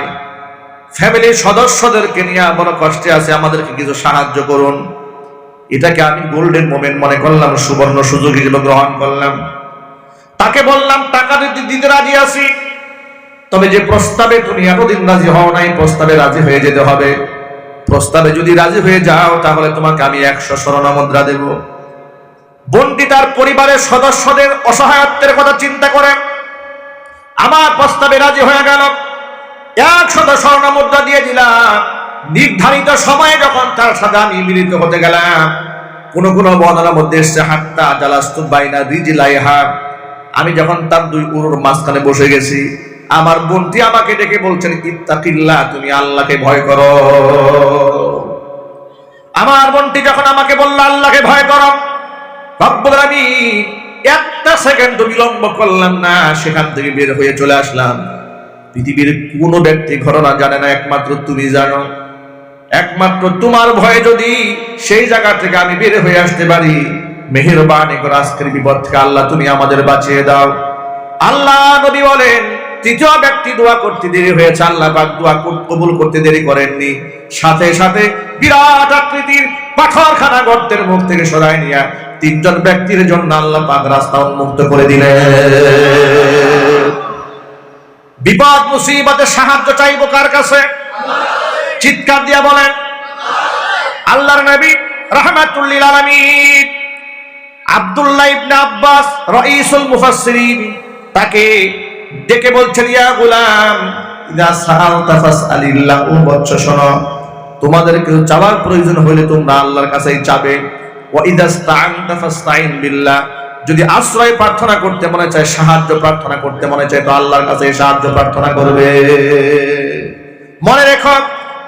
ফ্যামিলির সদস্যদেরকে নিয়ে বড় কষ্টে আছে, আমাদেরকে কিছু সাহায্য করুন। এটাকে আমি গোল্ডেন মোমেন্ট মনে করলাম, সুবর্ণ সুযোগ এগুলো গ্রহণ করলাম। তাকে বললাম, টাকা দিতে রাজি আছি, তবে যে প্রস্তাবে তুমি এতদিন রাজি হও নাই, প্রস্তাবে রাজি হয়ে যেতে হবে। প্রস্তাবে যদি রাজি হয়ে যাও তাহলে তোমাকে আমি 100 স্বর্ণ মুদ্রা দেব। বোনটি তার পরিবারের সদস্যদের অসহায়ত্বের কথা চিন্তা করে আমার প্রস্তাবে রাজি হয়ে গেল। 100 স্বর্ণ মুদ্রা দিয়ে দিলাম। নির্ধারিত সময়ে যখন তার সাথে আমি মিলিত হতে গেলাম, কোন কোন বর্ণনার মধ্যে এসেছে হাত্তা জালাস্তু বাইনা রিজলাইহা, আমি যখন তার দুই উরুর মাঝখানে বসে গেছি, আমার বোনটি আমাকে ডেকে বলছেন, ইত্তাকিল্লাহ, তুমি আল্লাহকে ভয় করো। আমার বোনটি যখন আমাকে বলল আল্লাহকে ভয় করো, রব্বুল আলামিন একটা সেকেন্ড বিলম্ব করলাম না, সেখান থেকে বের হয়ে চলে আসলাম। পৃথিবীর কোন ব্যক্তি ঘটনা জানে না, একমাত্র তুমি জানো। একমাত্র তোমার ভয়ে যদি সেই জায়গা থেকে আমি বের হয়ে আসতে পারি, মেহেরবানি করে আজকের বিপদ থেকে আল্লাহ তুমি আমাদের বাঁচিয়ে দাও। আল্লাহ নবী বলেন, তৃতীয় ব্যক্তি দোয়া করতে দেরি হয়েছে, আল্লাহ পাক দোয়া কবুল করতে দেরি করেননি। সাথে সাথে বিরাট আকৃতির পাথরখানা গর্তের মুখ থেকে সরায় নিয়ে 3 জন ব্যক্তির জন্য আল্লাহ পাক রাস্তা উন্মুক্ত করে দিলেন। বিপদ মুসিবতে সাহায্য চাইবো কার কাছে? চিৎকার দিয়া বলেন আল্লাহর নবী রাহমাতুল লিল আলামিন আব্দুল্লাহ ইবনে আব্বাস রাইসুল মুফাসসিরিন তাকে ডেকে বলছেন, ইয়া গোলাম ইদা সাআলতা ফাসআলিল্লাহ, ও বৎস শোনো, তোমাদের কিছু চাওয়ার প্রয়োজন হলে তোমরা আল্লাহর কাছেই চাবে। ওয়া ইদা ইসতাআনতা ফাসতাইন বিল্লাহ, যদি আশ্রয় প্রার্থনা করতে মনে চায়, সাহায্য প্রার্থনা করতে মনে চায়, তো আল্লাহর কাছে সাহায্য প্রার্থনা করবে। মনে রেখো,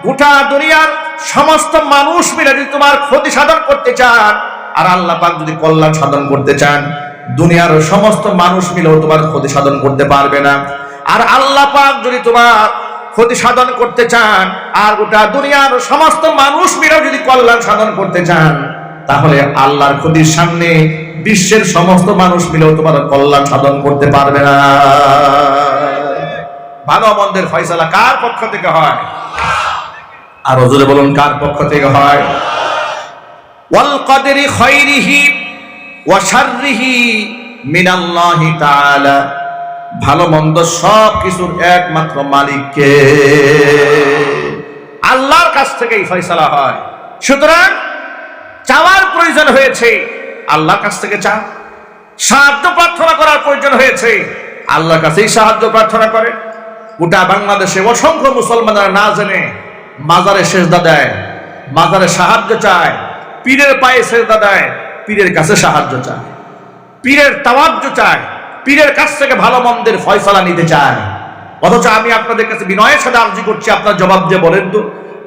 গোটা দুনিয়ার সমস্ত মানুষ মিলে যদি তোমার ক্ষতি সাধন করতে চান, আর আল্লাহ পাক যদি কল্যাণ সাধন করতে চান, দুনিয়ার সমস্ত মানুষ মিলেও তোমার ক্ষতি সাধন করতে পারবে না। আর আল্লাহ পাক যদি তোমার ক্ষতি সাধন করতে চান, আর গোটা দুনিয়ার সমস্ত মানুষ মিলেও যদি কল্যাণ সাধন করতে চান, তাহলে আল্লাহর ক্ষতির সামনে বিশ্বের সমস্ত মানুষ মিলেও তোমার কল্যাণ সাধন করতে পারবে না। ভালো মন্দের ফয়সালা কার পক্ষ থেকে হয়? আর জোরে বলুন, কার পক্ষ থেকে হয়? ওয়াল কদরি খায়রিহি ওয়া শাররিহি মিনাল্লাহি তাআলা, ভালো মন্দ সব কিছুর একমাত্র মালিক কে? আল্লাহর কাছ থেকেই ফয়সালা হয়। সুতরাং চাওয়ার প্রয়োজন হয়েছে, আল্লাহর কাছ থেকে চা। সাহায্য প্রার্থনা করার প্রয়োজন হয়েছে, আল্লাহর কাছেই সাহায্য প্রার্থনা করে। গোটা বাংলাদেশে অসংখ্য মুসলমানরা না জেনে মাজারে সেজদা দেয়, মাজারে সাহায্য চায়, পীরের পায়ে সেজদা দেয়, পীরের কাছে সাহায্য চায়, পীরের তাওয়াজ্জু চায়, পীরের কাছ থেকে ভালো মন্দের ফয়সালা নিতে চায়। অথচ আমি আপনাদের কাছে বিনয়ের সাথে আরজি করছি, আপনার জবাব দিয়ে বলেন তো,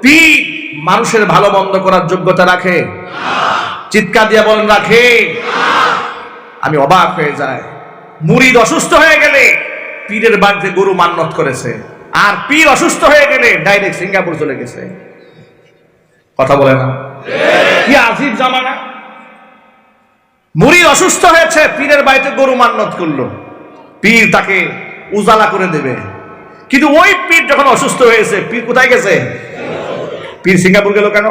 পীর মানুষের ভালো মন্দ করার যোগ্যতা রাখে? চিৎকার দিয়ে বলেন, রাখে? আমি অবাক হয়ে যাই, মুরিদ অসুস্থ হয়ে গেলে পীরের বাড়িতে গরু মান্নত করেছে, আর পীর অসুস্থ হয়ে গেলে ডাইরেক্ট সিঙ্গাপুর চলে গেছে। কথা বলে না? কি আজীব জামানা। মুরিদ অসুস্থ হয়েছে, পীরের বাড়িতে গরু মান্নত করলো, পীর তাকে উজালা করে দেবে। কিন্তু ওই পীর যখন অসুস্থ হয়েছে, পীর কোথায় গেছে? পীর সিঙ্গাপুর গেল কেন?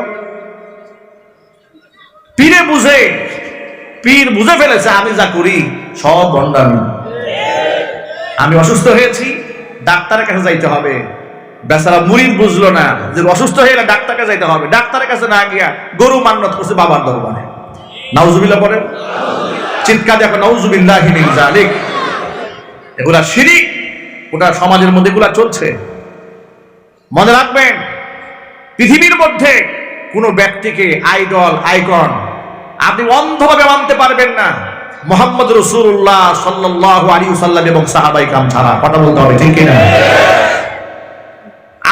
পীর বুঝে ফেলেছে আমি যা করি সব ভণ্ডামি। আমি অসুস্থ হয়েছি, ডাক্তারের কাছে যাইতে হবে, বেচারা মুরিদ বুঝলো না যে অসুস্থ হয়ে গেলে ডাক্তারকে যাইতে হবে, ডাক্তারের কাছে না গিয়া গরু মান্নত করছে বাবার দরবারে। নাউজুবিল্লাহ বলেন, চিৎকার দেখো নাউজুবিল্লাহি মিন যালিক। এগুলা শিরিক, গোটা সমাজের মধ্যে এগুলা চলছে। মনে রাখবেন, পৃথিবীর মধ্যে কোন ব্যক্তিকে আইডল, আইকন আপনি অন্ধভাবে মানতে পারবেন না মুহাম্মদ রাসূলুল্লাহ সাল্লাল্লাহু আলাইহি ওয়াসাল্লাম এবং সাহাবায়ে কেরাম ছাড়া। কথা বলতে হবে, ঠিক কি না?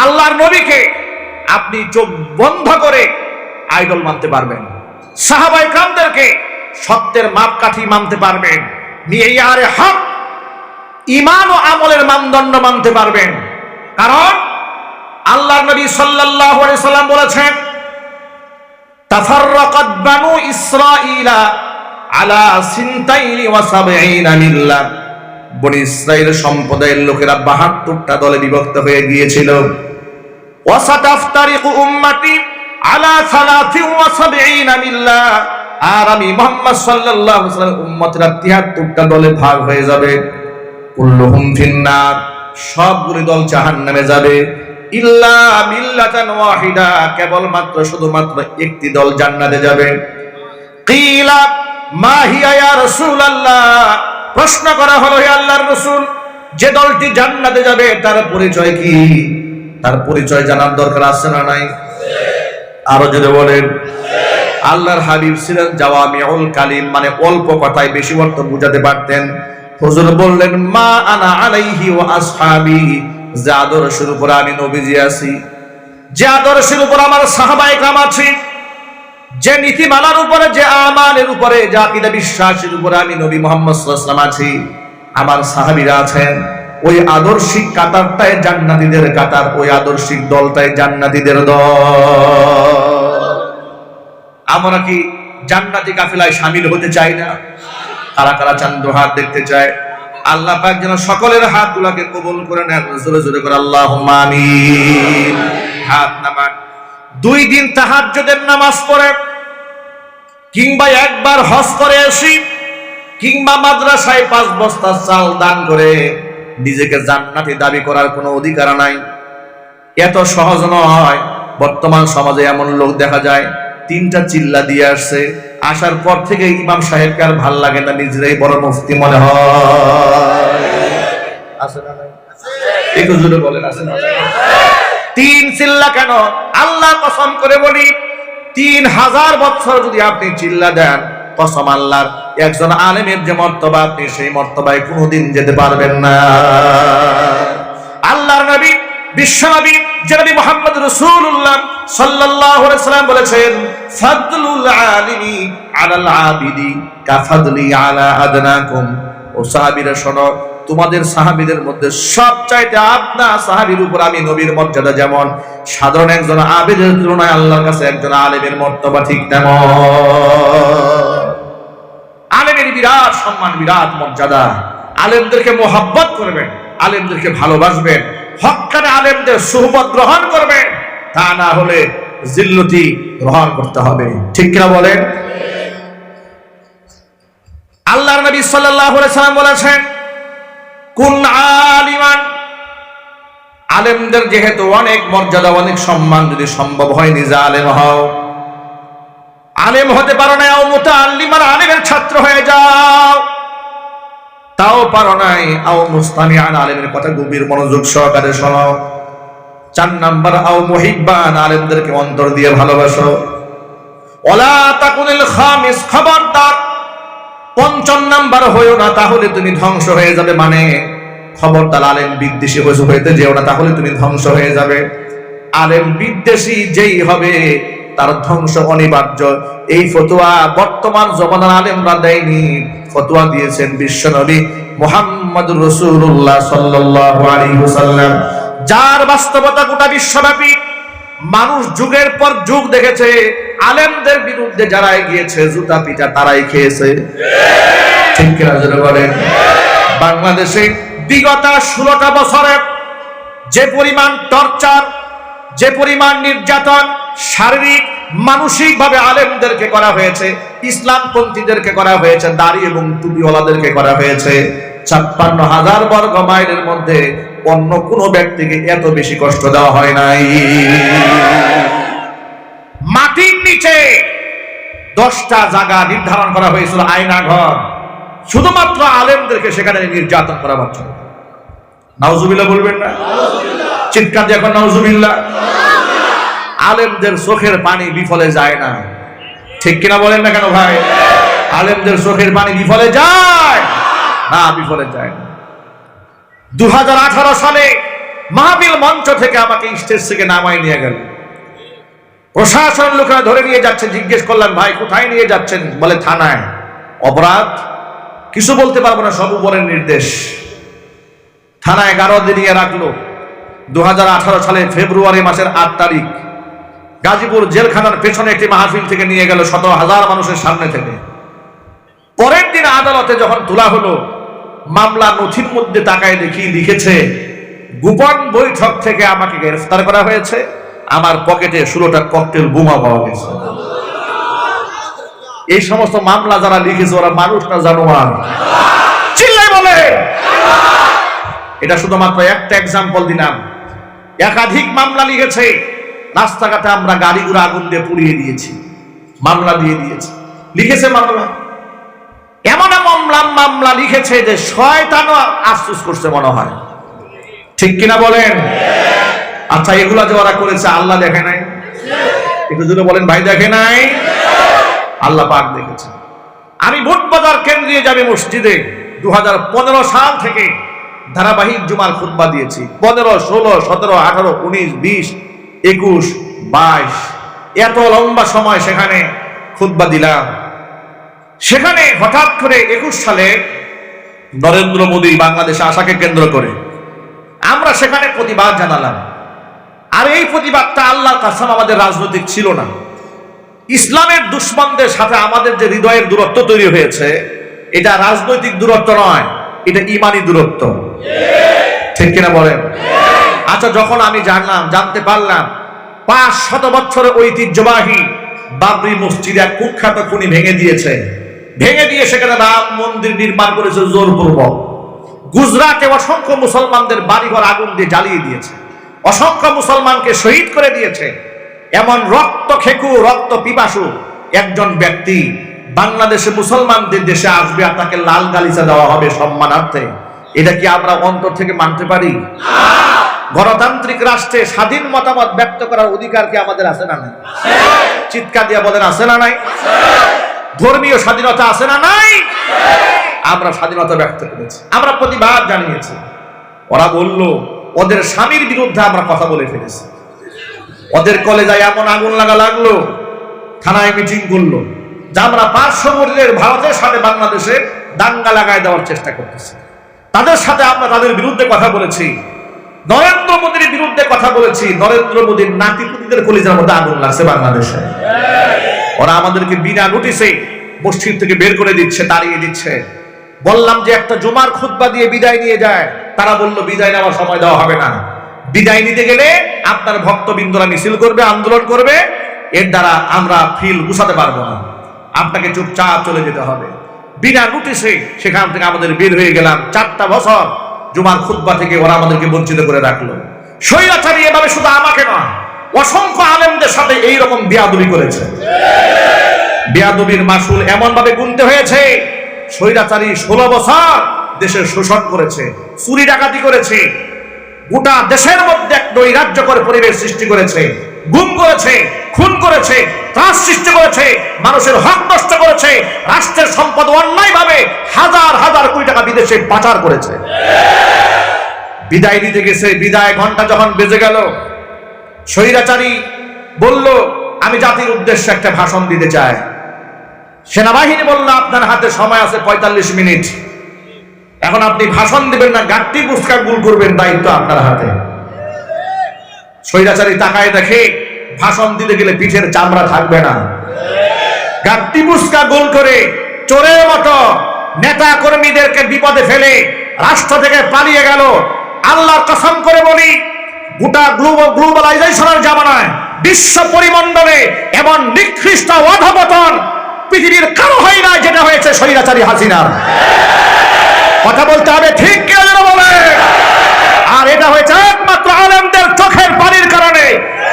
আল্লাহর নবীকে আপনি চোখ বন্ধ করে আইডল মানতে পারবেন, সাহাবায়ে কেরামদেরকে সত্যের মাপকাঠি মানতে পারবেন, মিয়ারে হক ঈমান ও আমলের মানদণ্ড মানতে পারবেন। কারণ আল্লাহর নবী সাল্লাল্লাহু আলাইহি ওয়াসাল্লাম বলেছেন, তাফাররাকাত বানু ইসরাঈলা আলা সিনতাইনি ওয়া সাবঈনা মিল্লাহ। বনি ইসরাইল সম্প্রদায়ের লোকেরা ৭২টা দলে বিভক্ত হয়ে গিয়েছিল। ওয়া সাতাফতারিকু উম্মতি আলা ৭৩ মিল্লাহ। আর আমি মুহাম্মদ সাল্লাল্লাহু আলাইহি ওয়াসাল্লাম উম্মতরা ৭৩টা দলে ভাগ হয়ে যাবে। কুল্লুহুম ফিন্নার, সবগুলো দল জাহান্নামে যাবে। ইল্লা মিল্লাতান ওয়াহিদা, কেবলমাত্র শুধুমাত্র একটি দল জান্নাতে যাবে। কিলা মা হিয়া ইয়া রাসূলুল্লাহ, প্রশ্ন করা হলো, হে আল্লাহর রাসূল, যে দলটি জান্নাতে যাবে তার পরিচয় কি? তার পরিচয় জানার দরকার আছে না নাই? আরো যদি বলেন। আল্লাহর হাবিব ছিলেন জাওয়ামিউল কালিম, মানে অল্প কথায় বেশি অর্থ বুঝাতে পারতেন। হুজুর বললেন, মা আনা আলাইহি ওয়া আসহাবি, যে আদর্শের উপর আমি নবীজি আছি, যে আদর্শের উপর আমার সাহাবায়ে কেরাম আছে, যে নীতিমালার উপরে, যে আমালের উপরে, যে আকীদা বিশ্বাসের উপরে আমি নবী মুহাম্মদ সাল্লাল্লাহু আলাইহি ওয়াসাল্লাম আছি, আমার সাহাবীরা আছেন, ওই আদর্শিক কাতারটাই জান্নাতীদের কাতার, ওই আদর্শিক দলটাই জান্নাতীদের দল। আমরা কি জান্নাতি কাফেলায় শামিল হতে চাই না? কারা কারা চান? হাত দেখতে চায়। আল্লাহ পাক যেন সকলের হাতগুলোকে কবুল করে নেন। জোরে জোরে করে আল্লাহুম্মা আমিন। হাত নামান। 2 দিন তাহাজ্জুদের নামাজ পড়ে, কিংবা একবার হজ করে আসি, কিংবা মাদ্রাসায় 5 বস্তা চাল দান করে নিজেকে জান্নাতি দাবি করার কোনো অধিকার নাই। এত সহজ নয়। বর্তমান সমাজে এমন লোক দেখা যায় 3টা চিল্লা দিয়ে আসছে, আসার পর থেকে ইমাম সাহেবকে আর ভাল লাগে না, নিজেরাই বড় মুফতি মনে হয়। আছে না নাই? একটু জোরে বলেন, আছে না? 3 চিল্লা কেন? আল্লাহ কসম করে বলি, 3000 বছর যদি আপনি চিল্লা দেন, কসম আল্লাহর, একজন আলেমের যে মর্তবা, আপনি সেই মর্তবায় কোনোদিন যেতে পারবেন না। আল্লাহর নবী, বিশ্বনবী জনাবি মুহাম্মদ রাসূলুল্লাহ সাল্লাল্লাহু আলাইহি ওয়াসাল্লাম বলেছেন, ফাদলুল আলিমি আলাল আবিদি কাফাদলি আলা আদনাকুম। ও সাহাবীরা শোনো, তোমাদের সাহাবীদের মধ্যে সবচাইতে আপনার সাহাবীর উপর আমি নবীর মর্যাদা যেমন, সাধারণ একজন আবেদের তুলনায় আল্লাহর কাছে একজন আলেমের মর্তবা ঠিক তেমন। আলেমের বিরাট সম্মান, বিরাট মর্যাদা। আলেমদেরকে মোহাব্বত করবেন, আলেমদেরকে ভালোবাসবেন, হক্কানে আলেমদের সুহবত গ্রহণ করবেন, তা না হলে জিল্লতি গ্রহণ করতে হবে। ঠিক কিনা বলেন? আল্লাহর নবী সাল্লাল্লাহু আলাইহি ওয়াসাল্লাম বলেছেন, কুন আলিমান। আলেমদের যেহেতু অনেক মর্যাদা, অনেক সম্মান, যদি সম্ভব হয় নিজে আলেম হও। আলেম হতে পারো না, আও মুতাআল্লিমান, আলেমের ছাত্র হয়ে যাও, তাও পারো নাই, আও মুস্তামিআন, আলেমের কথা গভীর মনোযোগ সহকারে শোনো। 4 নাম্বার, আও মুহিব্বান, আলেমদেরকে অন্তর দিয়ে ভালোবাসো। ওয়ালা তাকুনিল খামিস, খবরদার 5 নাম্বার হইও না, তাহলে তুমি ধ্বংস হয়ে যাবে। মানে খবরদার আলেম বিদ্বেষী হইতে যেও না, তাহলে তুমি ধ্বংস হয়ে যাবে। আলেম বিদ্বেষী যেই হবে তার ধ্বংস অনিবার্য। এই ফতোয়া বর্তমান জমানার আলেমরা দেয়নি, ফতোয়া দিয়েছেন বিশ্বনবী মুহাম্মদুর রাসূলুল্লাহ সাল্লাল্লাহু আলাইহি ওয়াসাল্লাম, যার বাস্তবতা গোটা বিশ্বব্যাপী। মানুষ যুগের পর যুগ দেখেছে, আলেমদের বিরুদ্ধে যারা গিয়েছে জুতা পিটা তারাই খেয়েছে। ঠিক কিনা জোরে বলেন? বাংলাদেশে বিগত 16টা বছরে যে পরিমাণ টর্চার, যে পরিমাণ নির্যাতন, শারীরিক মানসিক ভাবে আলেমদেরকে করা হয়েছে, ইসলামপন্থীদেরকে করা হয়েছে, দাড়ি এবং টুপিওয়ালাদেরকে করা হয়েছে, 56,000 বর্গ মাইলের মধ্যে অন্য কোন ব্যক্তিকে এত বেশি কষ্ট দেওয়া হয় নাই। মাটির নিচে 10টা জায়গা নির্ধারণ করা হয়েছিল আয়না ঘর, শুধুমাত্র আলেমদেরকে সেখানে নির্যাতন করা হচ্ছে। নাউজুবিল্লাহ বলবেন না? চিৎকার দিয়ে এখন নাউজুবিল্লাহ। আলেমদের চোখের পানি বিফলে যায় না, ঠিক কিনা বলেন না কেন ভাই? আলেমদের চোখের পানি বিফলে যায় না, বিফলে যায় না। 2018 সালে মাহফিল মঞ্চ থেকে আমাকে স্টেজ থেকে নামাই নিয়ে গেল। প্রশাসন লোকেরা ধরে নিয়ে যাচ্ছে। জিজ্ঞেস করলাম, ভাই কোথায় নিয়ে যাচ্ছেন? বলে থানায়। অপরাধ? কিছু বলতে পারবো না, সব উপরের নির্দেশ। থানায় 11 দিন নিয়ে রাখলো। 2018 সালে ফেব্রুয়ারি মাসের 8 তারিখ গাজীপুর জেলখানার পেছনে একটি মাহফিল থেকে নিয়ে গেল 17,000 মানুষের সামনে থেকে। পরের দিন আদালতে যখন তোলা হলো, মামলা নথির মধ্যে তাকায় দেখি লিখেছে, গোপন বৈঠক থেকে আমাকে গ্রেফতার করা হয়েছে, আমার পকেটে 16টা ককটেল বোমা পাওয়া গেছে। এই সমস্ত মামলা যারা লিখেছে ওরা মানুষ না জানোয়ার? চিল্লাই বলে। এটা শুধুমাত্র একটা এক্সাম্পল দিলাম, একাধিক মামলা লিখেছে। রাস্তাঘাটে আমরা গাড়িগুলো আগুন দিয়ে পুড়িয়ে দিয়েছি, মামলা দিয়ে দিয়েছি, লিখেছে মামলা। এমন মামলা লিখেছে যে শয়তানও আফসোস করছে মনে হয়, ঠিক কিনা বলেন? আচ্ছা, এগুলা যে ওরা করেছে আল্লাহ দেখে নাই? একটু যদি বলেন ভাই, দেখে নাই? আল্লাহ পাক দেখেছে। আমি বুটবাজার কেন্দ্রীয় জামে মসজিদে 2015 সাল থেকে ধারাবাহিক জুমার খুতবা দিয়েছি। 15, 16, 17, 18, 19, 20, 21, 22 এত লম্বা সময় সেখানে খুতবা দিলাম। সেখানে হঠাৎ করে 21 সালে নরেন্দ্র মোদী বাংলাদেশে আসাকে কেন্দ্র করে আমরা সেখানে প্রতিবাদ জানালাম। আর এই প্রতিবাদটা আল্লাহর কাসম আমাদের রাজনৈতিক ছিল না। ইসলামের দুশমনদের সাথে আমাদের যে হৃদয়ের দূরত্ব তৈরি হয়েছে, এটা রাজনৈতিক দূরত্ব নয়, এটা ঈমানি দূরত্ব, ঠিক কিনা বলেন? আচ্ছা, যখন আমি জানতে পারলাম 500 বছরের ঐতিহ্যবাহী বাবরি মসজিদ এক কুখ্যাত খুনি ভেঙে দিয়ে সেখানে রাম মন্দির নির্মাণ করেছে জোরপূর্বক। গুজরাটে অসংখ্য মুসলমানদের বাড়িঘর আগুন দিয়ে জ্বালিয়ে দিয়েছে, অসংখ্য মুসলমানকে শহীদ করে দিয়েছে। এমন রক্ত খেকু, রক্ত পিপাসু একজন ব্যক্তি বাংলাদেশে মুসলমানদের দেশে আসবে আর তাকে লাল গালিচা দেওয়া হবে সম্মানার্থে, এটা কি আমরা অন্তর থেকে মানতে পারি? গণতান্ত্রিক রাষ্ট্রে স্বাধীন মতামত ব্যক্ত করার অধিকার কি আমাদের আছে না নাই? চিৎকার দিয়ে বলেন, আছে না নাই? ধর্মীয় স্বাধীনতা আছে না নাই? আমরা স্বাধীনতা ব্যক্ত করেছি, আমরা প্রতিবাদ জানিয়েছি। ওরা বলল ওদের স্বামীর বিরুদ্ধে আমরা কথা বলে ফেলেছি। ওদের কলেজায় এমন আগুন লাগলো, থানায় মিটিং করলো যে আমরা পার্শ্ববর্তীদের ভারতের সাথে বাংলাদেশে দাঙ্গা লাগায় দেওয়ার চেষ্টা করতেছি। তাদের সাথে আমরা তাদের বিরুদ্ধে কথা বলেছি, নরেন্দ্র মোদীর বিরুদ্ধে কথা বলেছি। নরেন্দ্র মোদীর নাতিপুতিদের কলিজার মধ্যে আগুন লাগছে বাংলাদেশে। ওরা আমাদেরকে বিনা নোটিশে মসজিদ থেকে বের করে দিচ্ছে, তাড়িয়ে দিচ্ছে। বললাম যে একটা জুমার খুতবা দিয়ে বিদায় নিয়ে যায়, তারা বলল বিদায় নেওয়ার সময় দেওয়া হবে না। বিদায় নিতে গেলে আপনার ভক্তবৃন্দরা মিছিল করবে, আন্দোলন করবে, এর দ্বারা আমরা ফিল গুছাতে পারবো না, আপনাকে চুপচাপ চলে যেতে হবে। বিনা নোটিশে সেখান থেকে আমাদের বের হয়ে গেলাম। 4টা বছর জুমার খুতবা থেকে ওরা আমাদেরকে বঞ্চিত করে রাখলো। স্বৈরাচারী এভাবে শুধু আমাকে নয়, অসংখ্য আলেমদের সাথে এইরকম বেয়াদবি করেছে। বেয়াদবির মাসুল এমন ভাবে গুনতে হয়েছে, স্বৈরাচারী 16 বছর দেশের শোষণ করেছে, চুরি ডাকাতি করেছে, গোটা দেশের মধ্যে এক নৈরাজ্যকর পরিবেশ সৃষ্টি করেছে, গুম করেছে, খুন করেছে, ত্রাস সৃষ্টি করেছে, মানুষের হক নষ্ট করেছে, রাষ্ট্রের সম্পদ অন্যায়ভাবে হাজার হাজার কোটি টাকা বিদেশে পাচার করেছে। বিদায় নিতে গেছে, বিদায় ঘন্টা যখন বেজে গেল, স্বৈরাচারী বলল আমি জাতির উদ্দেশ্যে একটা ভাষণ দিতে চাই। সেনাবাহিনী বলল আপনার হাতে সময় আছে 45 মিনিট, এখন আপনি ভাষণ দিবেন না গাট্টি পুস্কা গুল করবেন, দায়িত্ব আপনার হাতে। স্বৈরাচারী তাকায় দেখে ভাষণ দিতে গেলে পিঠের চামড়া থাকবে না, গাট্টি পুস্কা গোল করে চোরের মতো নেতা কর্মীদেরকে বিপদে ফেলে রাষ্ট্র থেকে পালিয়ে গেল। আল্লাহর কসম করে বলি, গোটা গ্লোবালাইজেশনের জামানায় বিশ্ব পরিমণ্ডলে এমন নিকৃষ্ট অধপতন পৃথিবীর কারো হয় না যেটা হয়েছে স্বৈরাচারী হাসিনার। কথা বলতে হবে, ঠিক কেন বলে? আর এটা হয়েছে একমাত্র আলেমদের চোখের পানির কারণে।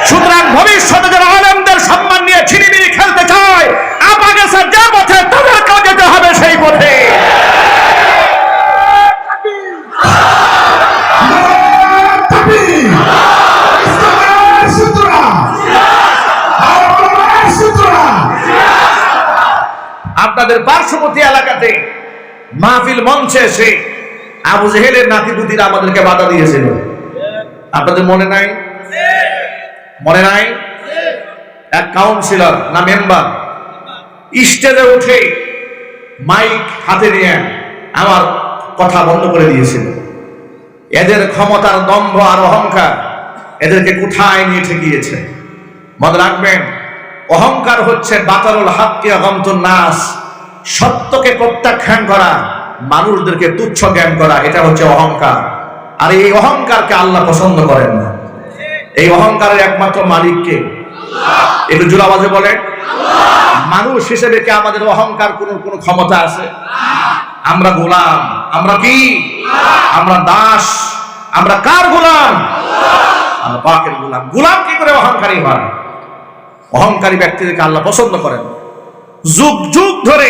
সুতরাং ভবিষ্যতে যারা আলেমদের সম্মান নিয়ে ছিনিমিনি খেলতে চায়, আপা গেছে যে পথে, তাদেরকেও যেতে হবে সেই পথে। আপনাদের পার্শ্ববর্তী এলাকাতে মাহফিল মঞ্চে এসে আবু জেহেলের নাতিপুতিরা আমাদেরকে বাধা দিয়েছিল, আপনাদের মনে নাই? মনে নাই? এক কাউন্সিলর না মেম্বার স্টেজে উঠে মাইক হাতে নিয়ে আমার কথা বন্ধ করে দিয়েছিল। এদের ক্ষমতার দম্ভ আর অহংকার এদেরকে কোথায় নিয়ে ঠেকিয়েছে। মনে রাখবেন, অহংকার হচ্ছে বাতারুল হাক্কি আগমতুন নাস, সত্যকে প্রত্যাখ্যান করা, মানুষদেরকে তুচ্ছ জ্ঞান করা, এটা হচ্ছে অহংকার। আর এই অহংকারকে আল্লাহ পছন্দ করেন না। এই অহংকারের একমাত্র মালিককে একটু জোরে আওয়াজে বলেন। মানুষ হিসেবে কি আমাদের অহংকার কোনো ক্ষমতা আছে? আমরা গোলাম। আমরা কি? আমরা দাস। আমরা কার গোলাম? আল্লাহ পাকের গোলাম। গোলাম কি করে অহংকারী হয়? অহংকারী ব্যক্তিদেরকে আল্লাহ পছন্দ করেন। যুগ যুগ ধরে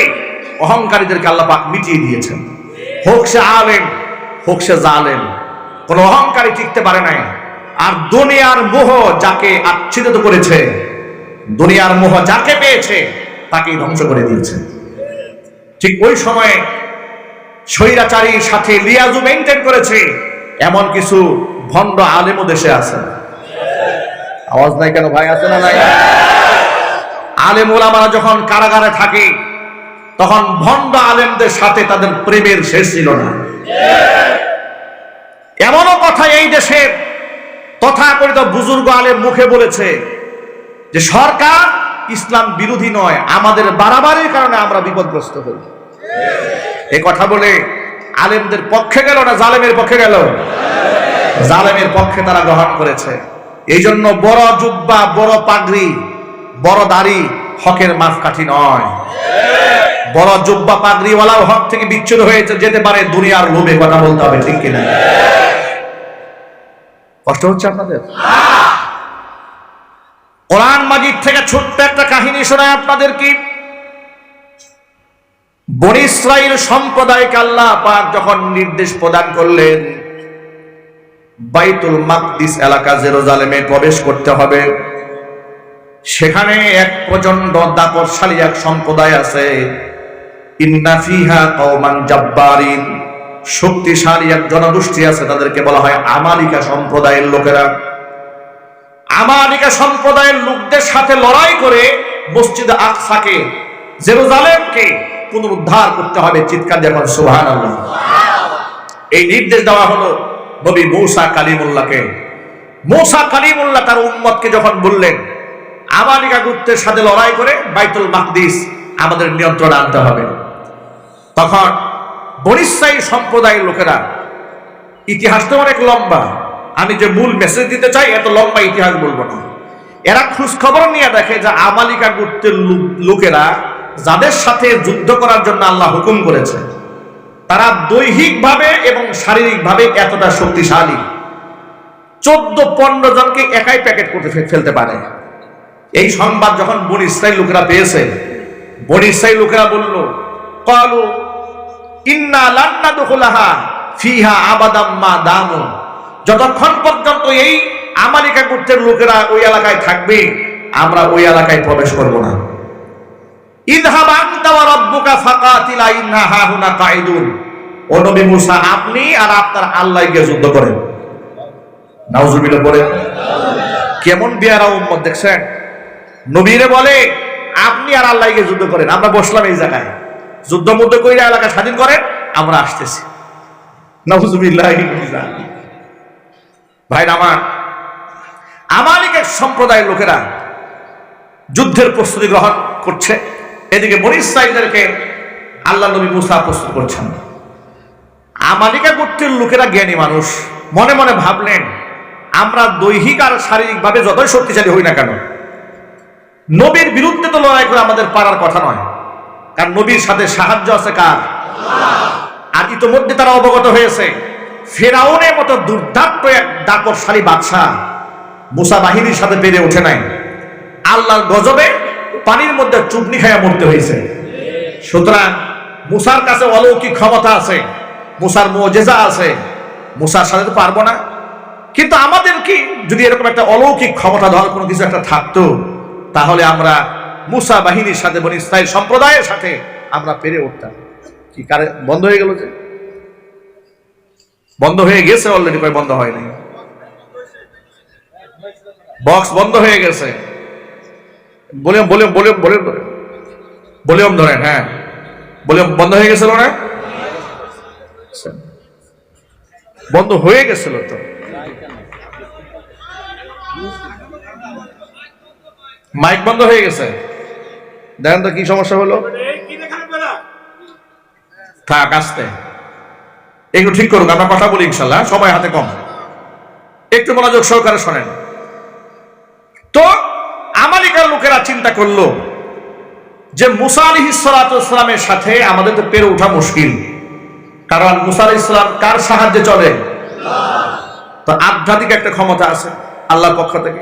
অহংকারীদেরকে আল্লাহ পাক মিটিয়ে দিয়েছেন। হোক সে আলেম, হোক সে জালেম, কোন অহংকারী টিকতে পারে নাই। আর দুনিয়ার মোহ যাকে আচ্ছাদিত করেছে, দুনিয়ার মোহ যাকে পেয়েছে, তাকেই ধ্বংস করে দিয়েছে। ঠিক ওই সময়ে স্বৈরাচারীর সাথে লিয়াজু মেইনটেইন করেছে এমন কিছু ভণ্ড আলেমও দেশে আছে। আওয়াজ নাই কেন ভাই? আছে না নাই? আলেম ওলামারা যখন কারাগারে থাকে, তখন ভণ্ড আলেমদের সাথে তাদের প্রেমের শেষ ছিল না। এমনও কথা এই দেশের তথাকথিত বুজুর্গ আলেম মুখে বলেছে যে সরকার ইসলাম বিরোধী নয়, আমাদের বাড়াবাড়ির কারণে আমরা বিপদগ্রস্ত হই। এই কথা বলে আলেমদের পক্ষে গেল না জালেমের পক্ষে গেল? জালেমের পক্ষে তারা গ্রহণ করেছে। এই জন্য বড় জুব্বা, বড় পাগড়ি, বড় দাড়ি হকের মাপকাঠি নয়। বড় জুব্বা পাগড়িওয়ালাও হক থেকে বিচ্ছুত হয়েছে যেতে পারে দুনিয়ার লোভে। কথা বলতে হবে, ঠিক কিনা? কষ্ট হচ্ছে আপনাদের? কোরআন মাজিদ থেকে ছোট্ট একটা কাহিনী শোনায় আপনাদের। কি বনী ইসরাইল সম্প্রদায়কে আল্লাহ পাক যখন নির্দেশ প্রদান করলেন বাইতুল মাকদিস এলাকা জেরুজালেমে প্রবেশ করতে হবে, সেখানে এক প্রচন্ড দাপটশালী এক সম্প্রদায় আছে। ইন্না ফিহা কওমান জাব্বারিন, শক্তিশালী এক জনগোষ্ঠী আছে, তাদেরকে বলা হয় আমালিকা সম্প্রদায়ের লোকেরা। আমালিকা সম্প্রদায়ের লোকদের সাথে লড়াই করে মসজিদ আকসাকে, জেরুজালেমকে পুনরুদ্ধার করতে হবে। চিৎকার দিয়ে বলেন সুবহানাল্লাহ। এই নির্দেশ দেওয়া হলো নবী মূসা কালিমুল্লাহকে। মূসা কালিমুল্লাহ তার উম্মতকে যখন বললেন আমালিকা গোত্রের সাথে লড়াই করে বাইতুল মাকদিস আমাদের নিয়ন্ত্রণে আনতে হবে, তখন বনী ইসরাইল সম্প্রদায়ের লোকেরা, ইতিহাসটা অনেক লম্বা, আমি যে মূল মেসেজ দিতে চাই এত লম্বা ইতিহাস বলবো না। এরা খোঁজ খবর নিয়ে দেখে যে আমালিকা গোত্রের লোকেরা যাদের সাথে যুদ্ধ করার জন্য আল্লাহ হুকুম করেছে, তারা দৈহিকভাবে এবং শারীরিকভাবে এতটা শক্তিশালী, 14-15 জনকে একাই প্যাকেট করতে ফেলতে পারে। এই সংবাদ যখন বনী ইসরাইল লোকেরা পেয়েছে, বনী ইসরাইল লোকেরা বলল, ক্বালু ইন্না লান নাদখুলাহা ফিহা আবাদাম মা দামু, যতক্ষণ পর্যন্ত এই আমালিকা গোত্রের লোকেরা ওই এলাকায় থাকবে, আমরা ওই এলাকায় প্রবেশ করব না। ইযহাব আনতা ওয়া রাব্বুকা ফাকাতিলা ইন্না হাহুনা কাঈদুন, ও নবী মুসা, আপনি আর আপনার আল্লাহ গিয়ে যুদ্ধ করেন। নাউজুবিল্লাহ বলে। কেমন বিয়ারা উম্মত দেখছেন? নবীরে বলে আপনি আর আল্লাহ গিয়ে যুদ্ধ করেন, আমরা বসলাম এই জায়গায়, যুদ্ধ মুদ্ধ কইরা এলাকা স্বাধীন করেন, আমরা আসতেছি। নাউজুবিল্লাহ। ভাইরা আমার, আমালিকা সম্প্রদায়ের লোকেরা যুদ্ধের প্রস্তুতি গ্রহণ করছে, এদিকে বনী ইসরাইলদেরকে আল্লাহ নবী মুসা প্রস্তুত করছেন। আমালিকা গোত্রের লোকেরা জ্ঞানী মানুষ, মনে মনে ভাবলেন আমরা দৈহিক আর শারীরিকভাবে যতই শক্তিশালী হই না কেন, নবীর বিরুদ্ধে তো লড়াই করে আমাদের পারার কথা নয়, কারণ নবীর সাথে সাহায্য আছে কার? আর ইতোমধ্যে তারা অবগত হয়েছে ফেরাউনের মতো দুর্দান্ত এক দাপটশালী বাদশাহ মুসা বাহিনীর সাথে পেরে ওঠে নাই, আল্লাহর গজবে পানির মধ্যে চুবনি খাইয়া মরতে হয়েছে। সুতরাং মুসার কাছে অলৌকিক ক্ষমতা আছে, মুসার মুজিজা আছে, মুসার সাথে তো পারবো না। কিন্তু আমাদের কি যদি এরকম একটা অলৌকিক ক্ষমতা ধর কোনো কিছু একটা থাকতো, তাহলে আমরা মুসা বাহিনীর সাথে বনি ইসরাইল সম্প্রদায়ের সাথে আমরা পেরে উঠতাম। কি কারে বন্ধ হয়ে গেল? যে বন্ধ হয়ে গেছে অলরেডি, কয় বন্ধ হয় নাই, বক্স বন্ধ হয়ে গেছে। Volume volume volume volume volume ধরেন, হ্যাঁ ভলিউম বন্ধ হয়ে গেছিল না? বন্ধ হয়ে গেছিল তো, মাইক বন্ধ হয়ে গেছে। দেখেন তো কি সমস্যা হলো। থাক, আসতে একটু ঠিক করুক, আমরা কথা বলি ইনশাল্লাহ, সময় হাতে কম, একটু মনোযোগ সহকারে শোনেন। তো আমালিকার লোকেরা চিন্তা করলো যে মুসা আলাইহিস সালামের সাথে আমাদের তো পেরে ওঠা মুশকিল, কারণ মুসা আলাইহিস সালাম কার সাহায্যে চলে? তো আধ্যাত্মিক একটা ক্ষমতা আছে আল্লাহর পক্ষ থেকে,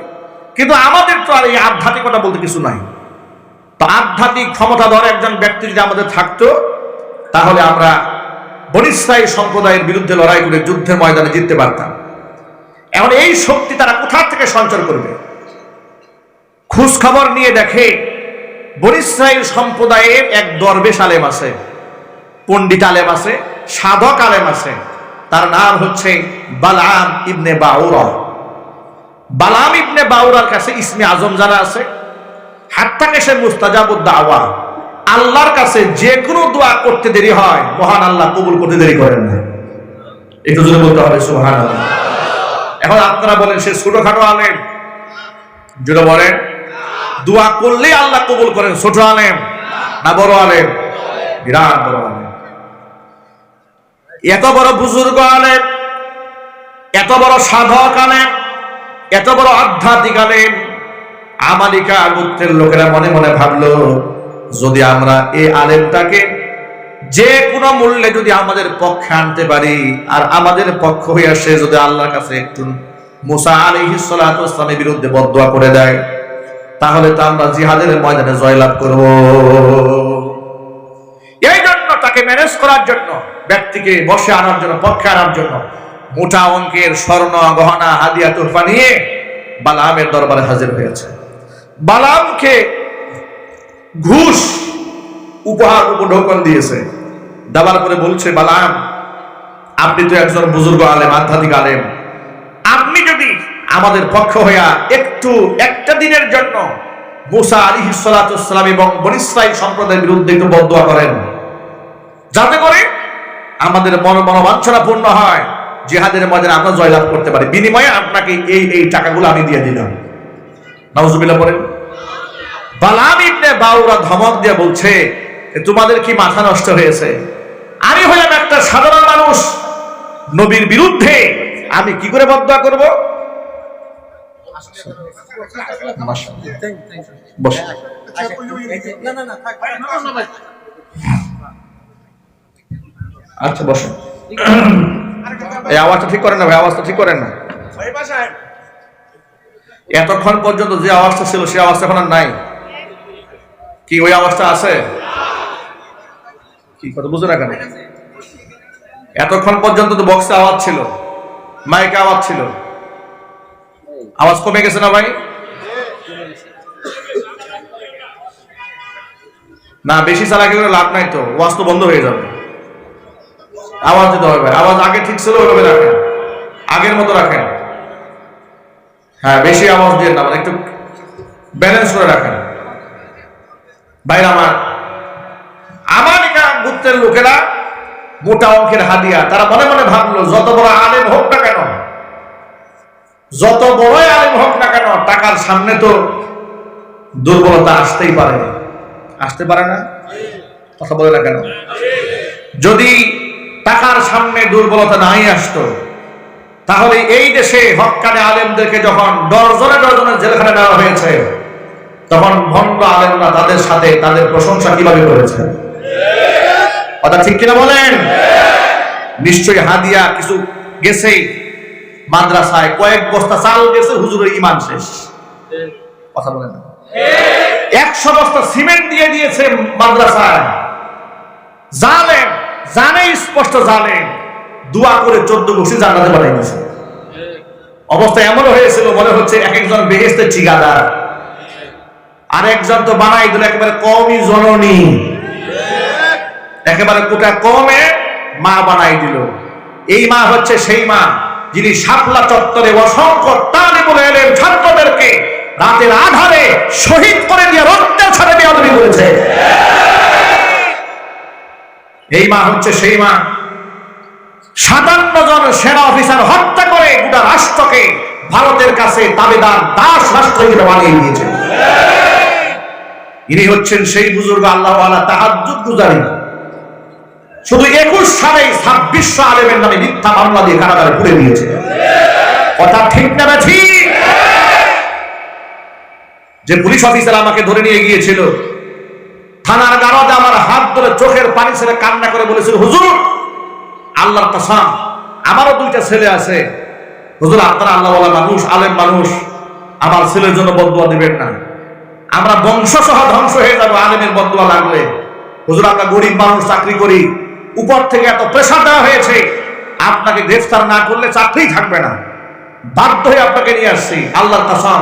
কিন্তু আমাদের তো আর এই আধ্যাত্মিকতা বলতে কিছু নাই। তো আধ্যাত্মিক ক্ষমতা ধরে একজন ব্যক্তি যদি আমাদের থাকতো, তাহলে আমরা বনী ইসরাইল সম্প্রদায়ের বিরুদ্ধে লড়াই করে যুদ্ধের ময়দানে জিততে পারতাম। এখন এই শক্তি তারা কোথা থেকে সঞ্চার করবে? খোঁজ খবর নিয়ে দেখে বনী ইসরাইল সম্প্রদায়ের এক দরবেশ আলেম আছে, পণ্ডিত আলেম আছে, সাধক আলেম আছে, তার নাম হচ্ছে বালাম ইবনে বাউরা। বালাম ইবনে বাউরার কাছে ইসমে আজম যারা আছে, হাত্তা কাশে মুস্তাজাবুদ দাওয়া, আল্লাহর কাছে যে কোনো দোয়া করতে দেরি হয়, মহান আল্লাহ কবুল করতে দেরি করেন না। একটু জোরে বলতে হবে সুবহানাল্লাহ। এখন আপনারা বলেন সে ছোটখাটো আলেম? জোরে বলেন। দোয়া করলে আল্লাহ কবুল করেন, ছোট আলেম না বড় আলেম? বিরাট বড় আলেম। এত বড় বুজুর্গ আলেম, এত বড় সাধক আলেম, এত বড় আধ্যাত্মিক আলেম, আমালিকা গোত্রের লোকেরা মনে মনে ভাবলো, যদি আমরা এই আলেমটাকে যে কোনো মূল্যে যদি আমাদের পক্ষে আনতে পারি, আর আমাদের পক্ষ হয়ে সে যদি আল্লাহর কাছে একটু মুসা আলাইহিস সালামের বিরুদ্ধে বদদোয়া করে দেয়, তাহলে তো আমরা জিহাদের ময়দানে জয়লাভ করব। এই জন্য তাকে ম্যানেজ করার জন্য, ব্যক্তিকে বসে আনার জন্য, পক্ষে আনার জন্য মোটা অঙ্কের স্বর্ণ গহনা হাদিয়া তোহফা নিয়ে বালামের দরবারে হাজির হয়েছে। বালামকে ঘুষ উপহার উপঢৌকন দিয়েছে, দেওয়ার পরে বলছে, বালাম আপনি তো একজন বুজুর্গ আলেম, আধ্যাত্মিক আলেম, আপনি যদি আমাদের পক্ষ হইয়া একটু একটা দিনের জন্য মুসা আলাইহিস সালাম এবং বনী ইসরাইল সম্প্রদায়ের বিরুদ্ধে একটু বদদোয়া করেন, যাতে করে আমাদের মনোবাঞ্ছনা পূর্ণ হয়, জিহাদের ময়দানে আমরা জয়লাভ করতে পারি, বিনিময়ে আপনাকে এই টাকাগুলো আমি দিয়ে দিলাম। নাউজুবিল্লাহ বলেন। বালাম ইবনে বাউরা ধমক দিয়ে বলছে, তোমাদের কি মাথা নষ্ট হয়েছে? আমি হলাম একটা সাধারণ মানুষ, নবীর বিরুদ্ধে আমি কি করে বদদোয়া করব? আচ্ছা বসুন। এই আওয়াজটা ঠিক করেন না ভাই, আওয়াজটা ঠিক করেন না। এতক্ষণ পর্যন্ত যে আওয়াজটা ছিল সে আওয়াজটা এখন আর নাই। কি ওই আওয়াজটা আছে? কি কথা বুঝে না কেন? এতক্ষণ পর্যন্ত তো বক্সে আওয়াজ ছিল, মাইকে আওয়াজ ছিল, আওয়াজ কমে গেছে না ভাই? না, বেশি চালাকি করে লাভ নাই তো, ওয়াজ তো বন্ধ হয়ে যাবে। আওয়াজ দিতে হবে ভাই, আওয়াজ আগে ঠিক ছিল ওইভাবে রাখেন, আগের মতো রাখেন। হ্যাঁ, বেশি আওয়াজ দিয়ে না, মানে একটু ব্যালেন্স করে রাখেন। ভাইরা আমার গোত্রের লোকেরা মোটা অঙ্কের হাদিয়া, তারা মনে মনে ভাবলো, যত বড় আলেম হোক না কেন, যত বড় আলেম হোক না কেন, টাকার সামনে তো দুর্বলতা আসতেই পারে। আসতে পারে না? কথা বলে না কেন? যদি টাকার সামনে দুর্বলতা নাই আসতো, তাহলে এই দেশে হক্কানে আলেমদেরকে যখন ডজনে ডজনে জেলখানে নেওয়া হয়েছে, তখন ভণ্ড আলেমরা তাদের সাথে তাদের প্রশংসা কিভাবে করেছে? কথা ঠিক কিনা বলেন? নিশ্চয়ই হাদিয়া কিছু গেছে মাদ্রাসায়, কয়েক বস্তা চাল গেছে, হুজুরের ঈমান শেষ। কথা বলেন না? 100 বস্তা সিমেন্ট দিয়ে দিয়েছে মাদ্রাসায়। জালেম, জানে স্পষ্ট জালেম, দোয়া করে 14 বছর জান্নাতে বানাই দিয়েছে। অবস্থা এমন হয়েছিল মনে হচ্ছে এক একজন বেহেশতের ঠিকাদার, আর একজন তো বানাই দিল একেবারে কওমি জননী, একেবারে কোটা কমে মা বানাই দিল। এই মা হচ্ছে সেই মা যিনি শাপলা চত্বরে অসংখ্য তালিবুল ইলম ছাত্রদেরকে রাতের আধারে শহীদ করে দিয়ে রক্তের ছাড়ে বেয়াদবি করেছে। এই মা হচ্ছে সেই মা 57 জন সেনা অফিসার হত্যা করে গোটা রাষ্ট্রকে ভারতের কাছে তাবেদার দাস রাষ্ট্র হিসেবে বানিয়ে দিয়েছে। ইনি হচ্ছেন সেই বুজুর্গ আল্লাহ ওয়ালা তাহাজ্জুদ গুজারি। শুধু 21 সালেই 2600 আলেমের নামে মিথ্যা মামলা দিয়ে কারাগারে পুরে দিয়েছে। কথা ঠিক না ঠিক? যে পুলিশ অফিসার আমাকে ধরে নিয়ে গিয়েছিল থানার গারদে, আমার হাত ধরে চোখের পানি ছেড়ে কান্না করে বলেছিল, হুজুর আল্লাহর কসম আমারও 2টা ছেলে আছে, হুজুর আপনারা আল্লাহওয়ালা মানুষ, আলেম মানুষ, আমার ছেলের জন্য বদদুয়া দিবেন না, আমরা বংশ সহ ধ্বংস হয়ে যাবো আলেমের বদদুয়া লাগলে। হুজুর আমরা গরিব মানুষ, চাকরি করি, উপর থেকে এত প্রেসার দেওয়া হয়েছে, আপনাকে গ্রেফতার না করলে চাকরি থাকবে না, বাধ্য হয়ে আপনাকে নিয়ে আসছি। আল্লাহর কসম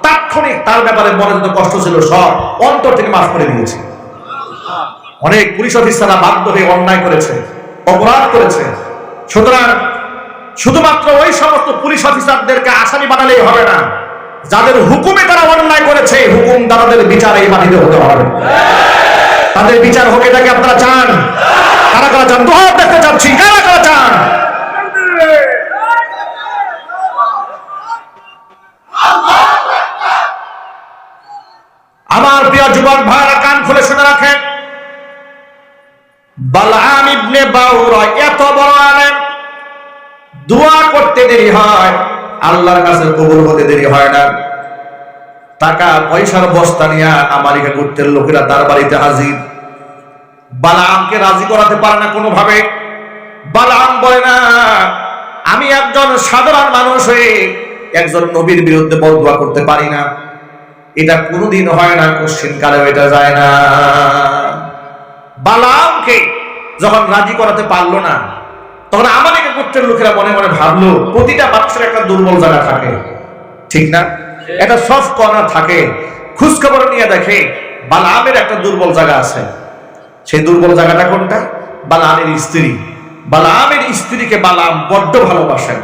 তাৎক্ষণিক তার ব্যাপারে মনে যত কষ্ট ছিল সব অন্তর থেকে মাফ করে দিয়েছে। অনেক পুলিশ অফিসাররা বাধ্য হয়ে অন্যায় করেছে, অপরাধ করেছে। সুতরাং শুধুমাত্র ওই সমস্ত পুলিশ অফিসারদেরকে আসামি বানালেই হবে না, যাদের হুকুমে তারা অন্যায় করেছে হুকুম তাদের বিচার এই মাটিতে হতে হবে। তাদের বিচার হোক, এটাকে আপনারা চান? কারা কারা চান? দুহাত দেখতে চাচ্ছি, কারা কারা চান? আমার প্রিয় যুবক ভাইরা কান খুলে শুনে রাখেন, বালআম ইবনে বাউরা এত বড় আলেম, দোয়া করতে দেরি হয়, আল্লাহর কাছে কবুল হতে দেরি হয় না। টাকা পয়সার বস্তা নিয়ে আমেরিকা গোত্রের লোকেরা তার বাড়িতে হাজির। বালআমকে রাজি করাতে পারে না কোনোভাবে। বালআম বলে না, আমি একজন সাধারণ মানুষ হয়ে একজন নবীর বিরুদ্ধে বদদুয়া করতে পারি না, এটা কোনোদিন হয় না, কোশ্চিন কালেও এটা যায় না। বালআমকে যখন রাজি করাতে পারলো না, তখন আমেরিকা গোত্রের লোকেরা মনে মনে ভাবলো প্রতিটা মানুষের একটা দুর্বল জায়গা থাকে, ঠিক না? একটা সফট কর্নার থাকে। খোঁজখবর নিয়ে দেখে বালআমের একটা দুর্বল জায়গা আছে। সেই দুর্বল জায়গাটা কোনটা? বালআমের স্ত্রী। বালআমের স্ত্রীকে বালআম বড্ড ভালোবাসেন।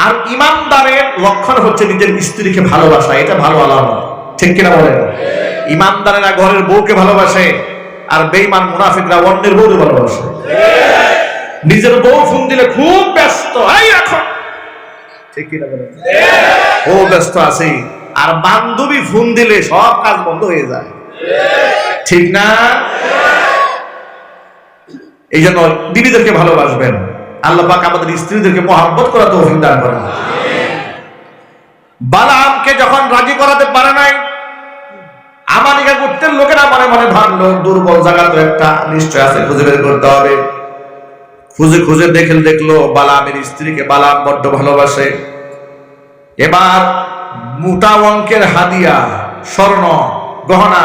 আর ইমানদারের লক্ষণ হচ্ছে নিজের স্ত্রীকে ভালোবাসা, এটা ভালো আলামত, ঠিক কিনা বলেন? ইমানদারেরা ঘরের বউকে ভালোবাসে, আর বেঈমান মুনাফিকরা অন্যের বউকে ভালোবাসে। নিজের বউ ফোন দিলে খুব ব্যস্ত, এই এখন, ঠিক কিনা বলেন? ও ব্যস্ত আছে, আর বান্ধবী ফোন দিলে সব কাজ বন্ধ হয়ে যায়, ঠিক না? এই জন্য বিবিদেরকে ভালোবাসবেন। আল্লাহ পাক আমাদের স্ত্রীদেরকে মহব্বত করা তৌফিক দান করেন। বালআমকে যখন রাজি করাতে পারে নাই, আমেরিকা গোত্রের লোকেরা মনে মনে ভাবলো দুর্বল জায়গা তো একটা নিশ্চয় আছে, খুঁজে বের করতে হবে। খুঁজে খুঁজে দেখলো বালআমের স্ত্রীকে বালআম বড্ড ভালোবাসে। এবার মোটা অঙ্কের হাদিয়া, স্বর্ণ গহনা,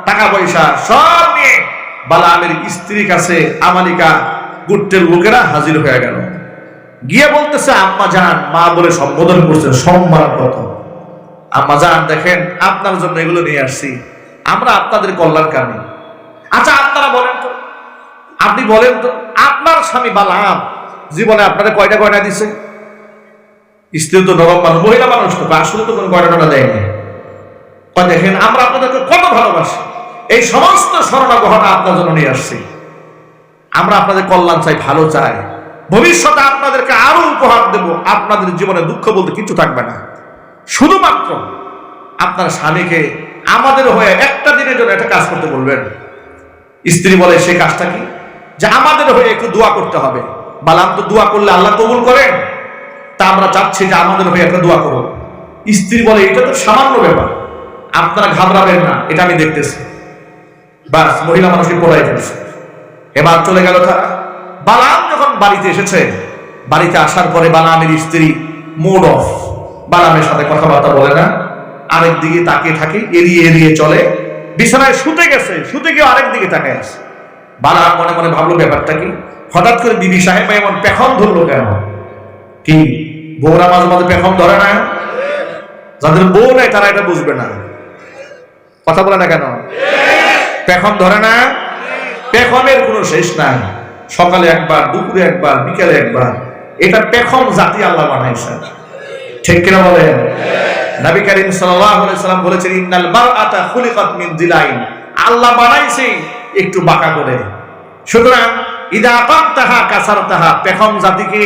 টাকা পয়সা সব নিয়ে বালআমের স্ত্রীর কাছে আমেরিকা গোত্রের লোকেরা হাজির হয়ে গেল। গিয়ে বলতেছে, আম্মা জান, মা বলে সম্বোধন করছে, সম্মান কত। আম্মা জান দেখেন, আপনার জন্য এগুলো নিয়ে আসছি, আমরা আপনাদের কল্যাণকামী। আচ্ছা আপনারা বলেন তো, আপনি বলেন তো, আপনার স্বামী বালআম জীবনে আপনারা কয়টা গয়না দিছে? স্ত্রী তো নরম মানুষ, মহিলা মানুষ তো, আসলে তো কোনো গয়না দেয়নি। দেখেন আমরা আপনাদেরকে কত ভালোবাসি, এই সমস্ত স্বর্ণ গহনা আপনার জন্য নিয়ে আসছি। আমরা আপনাদের কল্যাণ চাই, ভালো চাই, ভবিষ্যতে আপনাদেরকে আরো উপহার দেব। আপনাদের জীবনে দুঃখ বলতে কিছু থাকবে না, শুধুমাত্র আপনার স্বামীকে আমাদের হয়ে একটা দিনের জন্য একটা কাজ করতে বলবেন। স্ত্রী বলে, সেই কাজটা কি? যে আমাদের হয়ে একটু দোয়া করতে হবে। বালআম তো দোয়া করলে আল্লাহ কবুল করেন, তা আমরা চাচ্ছি যে আমাদের হয়ে একটা দোয়া করো। স্ত্রী বলে, এটা তো সামান্য ব্যাপার, আপনারা ঘাবড়াবেন না, এটা আমি দেখতেছি। বাস, মহিলা মানুষকে পড়াই ফেলছে। এবার চলে গেল তারা। বালআম যখন বাড়িতে এসেছে, বাড়িতে আসার পরে বালামের স্ত্রী মুড অফ, বালামের সাথে কথাবার্তা বলে না, আরেক দিকে তাকিয়ে থাকে, এড়িয়ে এড়িয়ে চলে। বিছানায় শুতে গেছে, শুতে গিয়ে আরেক দিকে তাকিয়ে আছে। বালাম মনে মনে ভাবলো ব্যাপারটা কি, হঠাৎ করে বিবি সাহেব এমন পেখম ধরলো কেন? কি বউরা মাঝে মাঝে পেখম ধরে না? যাদের বউ নাই তারা এটা বুঝবে না, কথা বলে না কেন? পেখম ধরে না? পেখমের কোনো শেষ নাই, সকালে একবার, দুপুরে একবার, বিকেলে একবার। এটা পেখম জাতি আল্লাহ বানাইছে, ঠিক কিনা বলেন? নবী করিম সাল্লাল্লাহু আলাইহি সাল্লাম বলেছেন, ইন্নাল মারআতা খুলিকাত মিন দিলাইন, আল্লাহ বানাইছে একটু বাঁকা করে। সুতরাং ইদা আকামতাহা কাসারতাহা, পেখম জাতিকে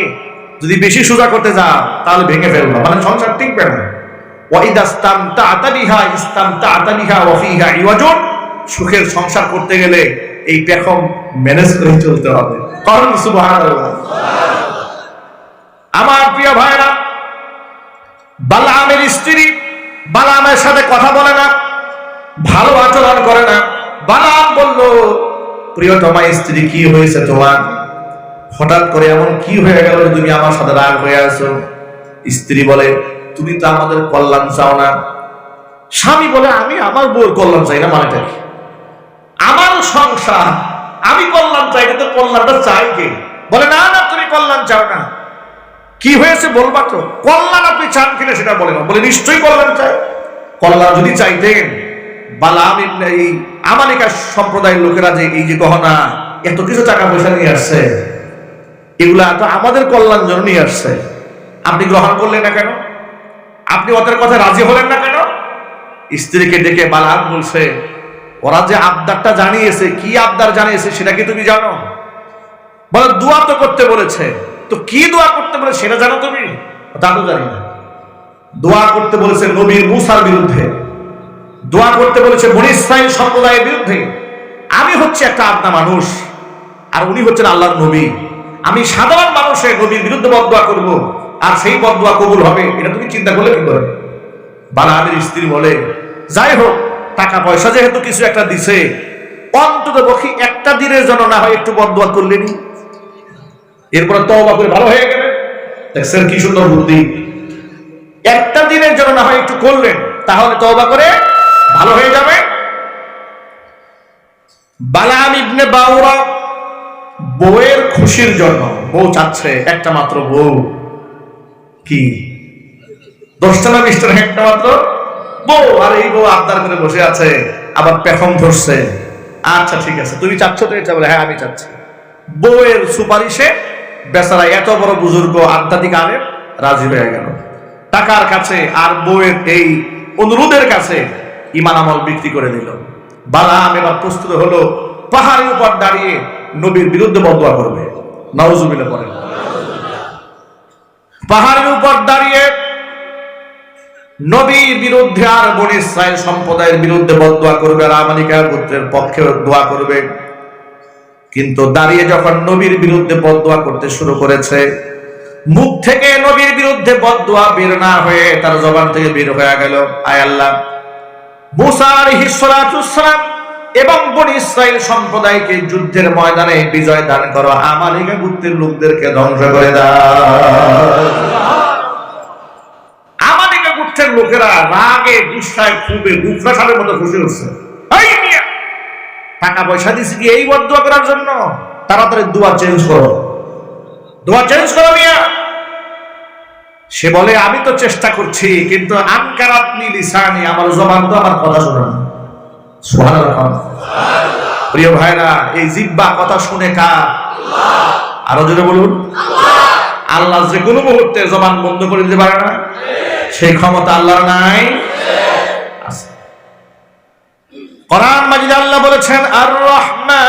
যদি বেশি সোজা করতে যাও তাহলে ভেঙে ফেলবা, মানে সংসার টিকবে না। ওয়া ইদা ইসতামতা'তা বিহা ইসতামতা'তা বিহা ওয়া ফিহা ইওয়াজুন, সুখের সংসার করতে গেলে এই পেখম ম্যানেজ করে চলতে হবে। কারণ সুবহানাল্লাহ। আমার প্রিয় ভাইরা, বালামের স্ত্রী বালামের সাথে কথা বলে না, ভালো আচরণ করে না। বালাম বলল, প্রিয়তমা স্ত্রী, কি হয়েছে তোমার? হঠাৎ করে এমন কি হয়ে গেল তুমি আমার সাথে রাগ হয়ে আছো? স্ত্রী বলে, তুমি তো আমাদের কল্যাণ চাও না। স্বামী বলে, আমি আমার বউর কল্যাণ চাই না, মানেটা কি? আমার সংসার, আমি কল্যাণ চাই না, তো কল্যাণটা চাই কে? বলে, না না, তুমি কল্যাণ চাও না। কি হয়েছে বলবা তো, কল্যাণ আপনি চান কিনা সেটা বলে না। বলে, নিশ্চয়ই কল্যাণ চাই। কল্যাণ যদি চাইতেন, বালাম এই আমালিকা সম্প্রদায়ের লোকেরা যে এই যে গহনা, এত কিছু টাকা পয়সা নিয়ে আসছে, এগুলা তো আমাদের কল্যাণ জন্য নিয়ে আসছে, আপনি গ্রহণ করলেন না কেন? আপনি ওদের কথা রাজি হলেন না কেন? স্ত্রীকে ডেকে বালাম বলছে, ওরা যে আবদারটা জানিয়েছে, কি আবদার জানিয়েছে সেটা কি তুমি জানো? বলে, দোয়া তো করতে বলেছে। তো কি দোয়া করতে বলে সেটা জানো তুমি? তা তো জানি না। দোয়া করতে বলেছে নবী মুসার বিরুদ্ধে, দোয়া করতে বলেছে বনী ইসরাইল সম্প্রদায়ের বিরুদ্ধে। আমি হচ্ছে একটা আবদা মানুষ, আর উনি হচ্ছেন আল্লাহর নবী। আমি সাধারণ মানুষের নবীর বিরুদ্ধে বদদোয়া করব, আর সেই বদদোয়া কবুল হবে, এটা তুমি চিন্তা করলে কি করে? বালামের স্ত্রী বলে, যাই হোক, টাকা পয়সা যেহেতু কিছু একটা দিছে, অন্তত পক্ষে একটা দিনের জন্য না হয় একটু বদদোয়া করলেনি, এরপরে তওবা করে ভালো হয়ে গেলে। দেখছেন কি সুন্দর বুদ্ধি। একটা দিনের জন্য না হয় একটু করলেন, তাহলে তওবা করে ভালো হয়ে যাবে। বালাম ইবনে বাউরা বউয়ের খুশির জন্য, বউ চাচ্ছে একটা মাত্র বউ, কি 10টা না 20টা, একটা মাত্র বউ, আর এই বউ আবদার করে বসে আছে, আবার পেখম ধরছে। আচ্ছা ঠিক আছে, তুমি চাচ্ছ তো এটা? বলে, হ্যাঁ আমি চাচ্ছি। বউয়ের সুপারিশে বেচারা এত বড় বুজুর্গ আধ্যাত্মিক আলেম রাজি হয়ে গেল টাকার কাছে, আর বউয়ের এই অনুরোধের কাছে ঈমান আমল বিক্রি করে দিল। বালাম এবার প্রস্তুত হলো, পাহাড়ের উপর দাঁড়িয়ে নবীর বিরুদ্ধে বদদোয়া করবে। নাউজুবিল্লাহ বলেন। পাহাড়ের উপর দাঁড়িয়ে নবীর বিরুদ্ধে আর বনী ইসরাইল সম্প্রদায়ের বিরুদ্ধে বদদোয়া করবে, আর আমালিকা গোত্রের পক্ষে দোয়া করবে। কিন্তু দাঁড়িয়ে যখন নবীর বিরুদ্ধে বদদোয়া করতে শুরু করেছে, মুখ থেকে নবীর বিরুদ্ধে বদদোয়া বের না হয়ে তার জবান থেকে বের হয়ে গেল, আয় আল্লাহ, মুসা আলাইহিস সালাতুস সালাম এবং বনী ইসরাইল সম্প্রদায়কে যুদ্ধের ময়দানে বিজয় দান করো, আমালিকা গোত্রের লোকদেরকে ধ্বংস করে দাও। আমালিকা গোত্রের লোকেরা রাগে গুসায় খুবে গুফরাসানের মতো খুশি হচ্ছে। টাকা পয়সা দিছি কি এই বদদোয়া করার জন্য? তাড়াতাড়ি দোয়া চেঞ্জ করো, দোয়া চেঞ্জ করো মিয়া। সে বলে, আমি তো চেষ্টা করছি, কিন্তু আনকারাতনি লিসানি, আমার জবান তো আমার কথা শোনে না। সুবহানাল্লাহ। প্রিয় ভাইরা, এই জিহ্বা কথা শুনে কার? আল্লাহ। আরো জোরে বলুন, আল্লাহ। আল্লাহ যে কোনো মুহূর্তে জবান বন্ধ করে দিতে পারে না, সেই ক্ষমতা আল্লাহর নাই? আছে। কোরআন মাজিদে আল্লাহ বলেছেন, আর রহমান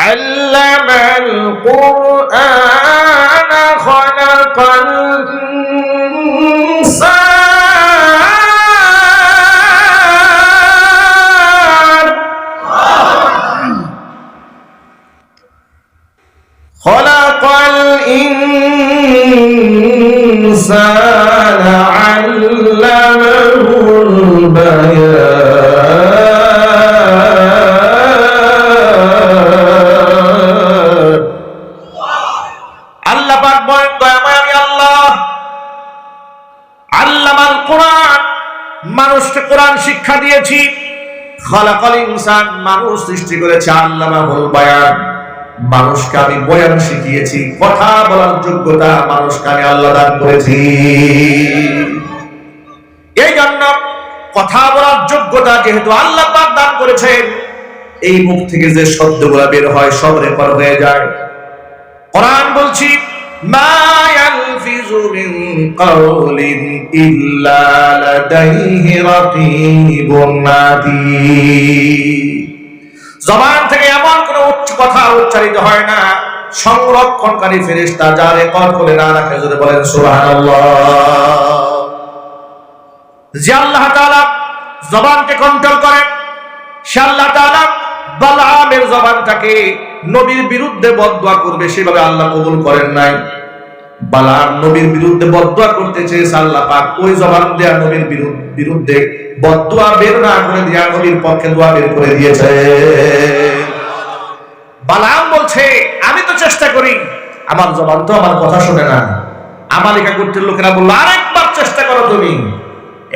আল্লামাল কুরআন খালাকাল ইনসান খালাকাল ইনসান আল্লামাহুল বায়ান মানুষকে কোরআন শিক্ষা দিয়েছি। খালাকাল ইনসান, মানুষ সৃষ্টি করেছে আল্লামাহুল বায়ান, মানুষকে আমি বয়ান শিখিয়েছি, কথা বলার যোগ্যতা মানুষকে আমি আল্লাহ দান করেছি। এই জন্য কথা বলার যোগ্যতা যেহেতু আল্লাহ পাক দান করেছেন, এই মুখ থেকে যে শব্দগুলো বের হয় সব রেকর্ড হয়ে যায়। কোরআন বলছি মা ইয়ালফিযু মিন কাওলিন ইল্লা লাদাইহি রাকীবুন আতীদ। জবান থেকে এমন কোন উচ্চ কথা উচ্চারিত হয় না, সংরক্ষণকারী ফেরেশতা যা রেকর্ড করে না রাখে। যদি বলেন সুবহানাল্লাহ। যে আল্লাহ তাআলা জবানকে কন্ট্রোল করেন, সে আল্লাহ তাআলা বালআমের জবানটাকে নবীর বিরুদ্ধে বদদুয়া করবে সেভাবে আল্লাহ কবুল করেন নাই। বালআম নবীর বিরুদ্ধে বদদুয়া করতে চেয়েছে, আল্লাহ পাক ওই জবান দেয়া নবীর বিরুদ্ধে বদদুয়া বের না করে দিয়া নবীর পক্ষে দোয়া বের করে দিয়েছে। বালআম বলছে আমি তো চেষ্টা করি, আমার জবান তো আমার কথা শুনে না। আমালিকা গোত্রের লোকেরা বলল আরেকবার চেষ্টা করো তুমি।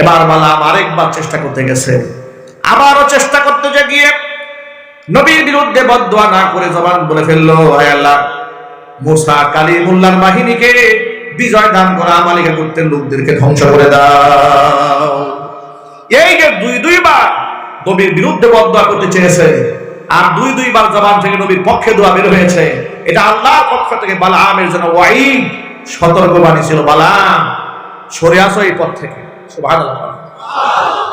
এবার বালআম আরেকবার চেষ্টা করতে গেছে, আবারও চেষ্টা করতে গিয়ে নবীর বিরুদ্ধে বদদুয়া না করে জবান বলে ফেললো, হায় আল্লাহ, মুসা কালিমুল্লাহর বাহিনীকে বিজয় দান করা, আমালিকা গোত্রের লোকদেরকে ধ্বংস করে দাও। এই যে দুইবার নবীর বিরুদ্ধে বদদুয়া করতে চেয়েছে, আর দুইবার জবান থেকে নবীর পক্ষে দোয়া বের হয়েছে। এটা আল্লাহর পক্ষ থেকে বালআমের জন্য ওয়াইদ, সতর্কবাণী ছিল। বালআম, সরে আসো এই পথ থেকে। সুবহানাল্লাহ।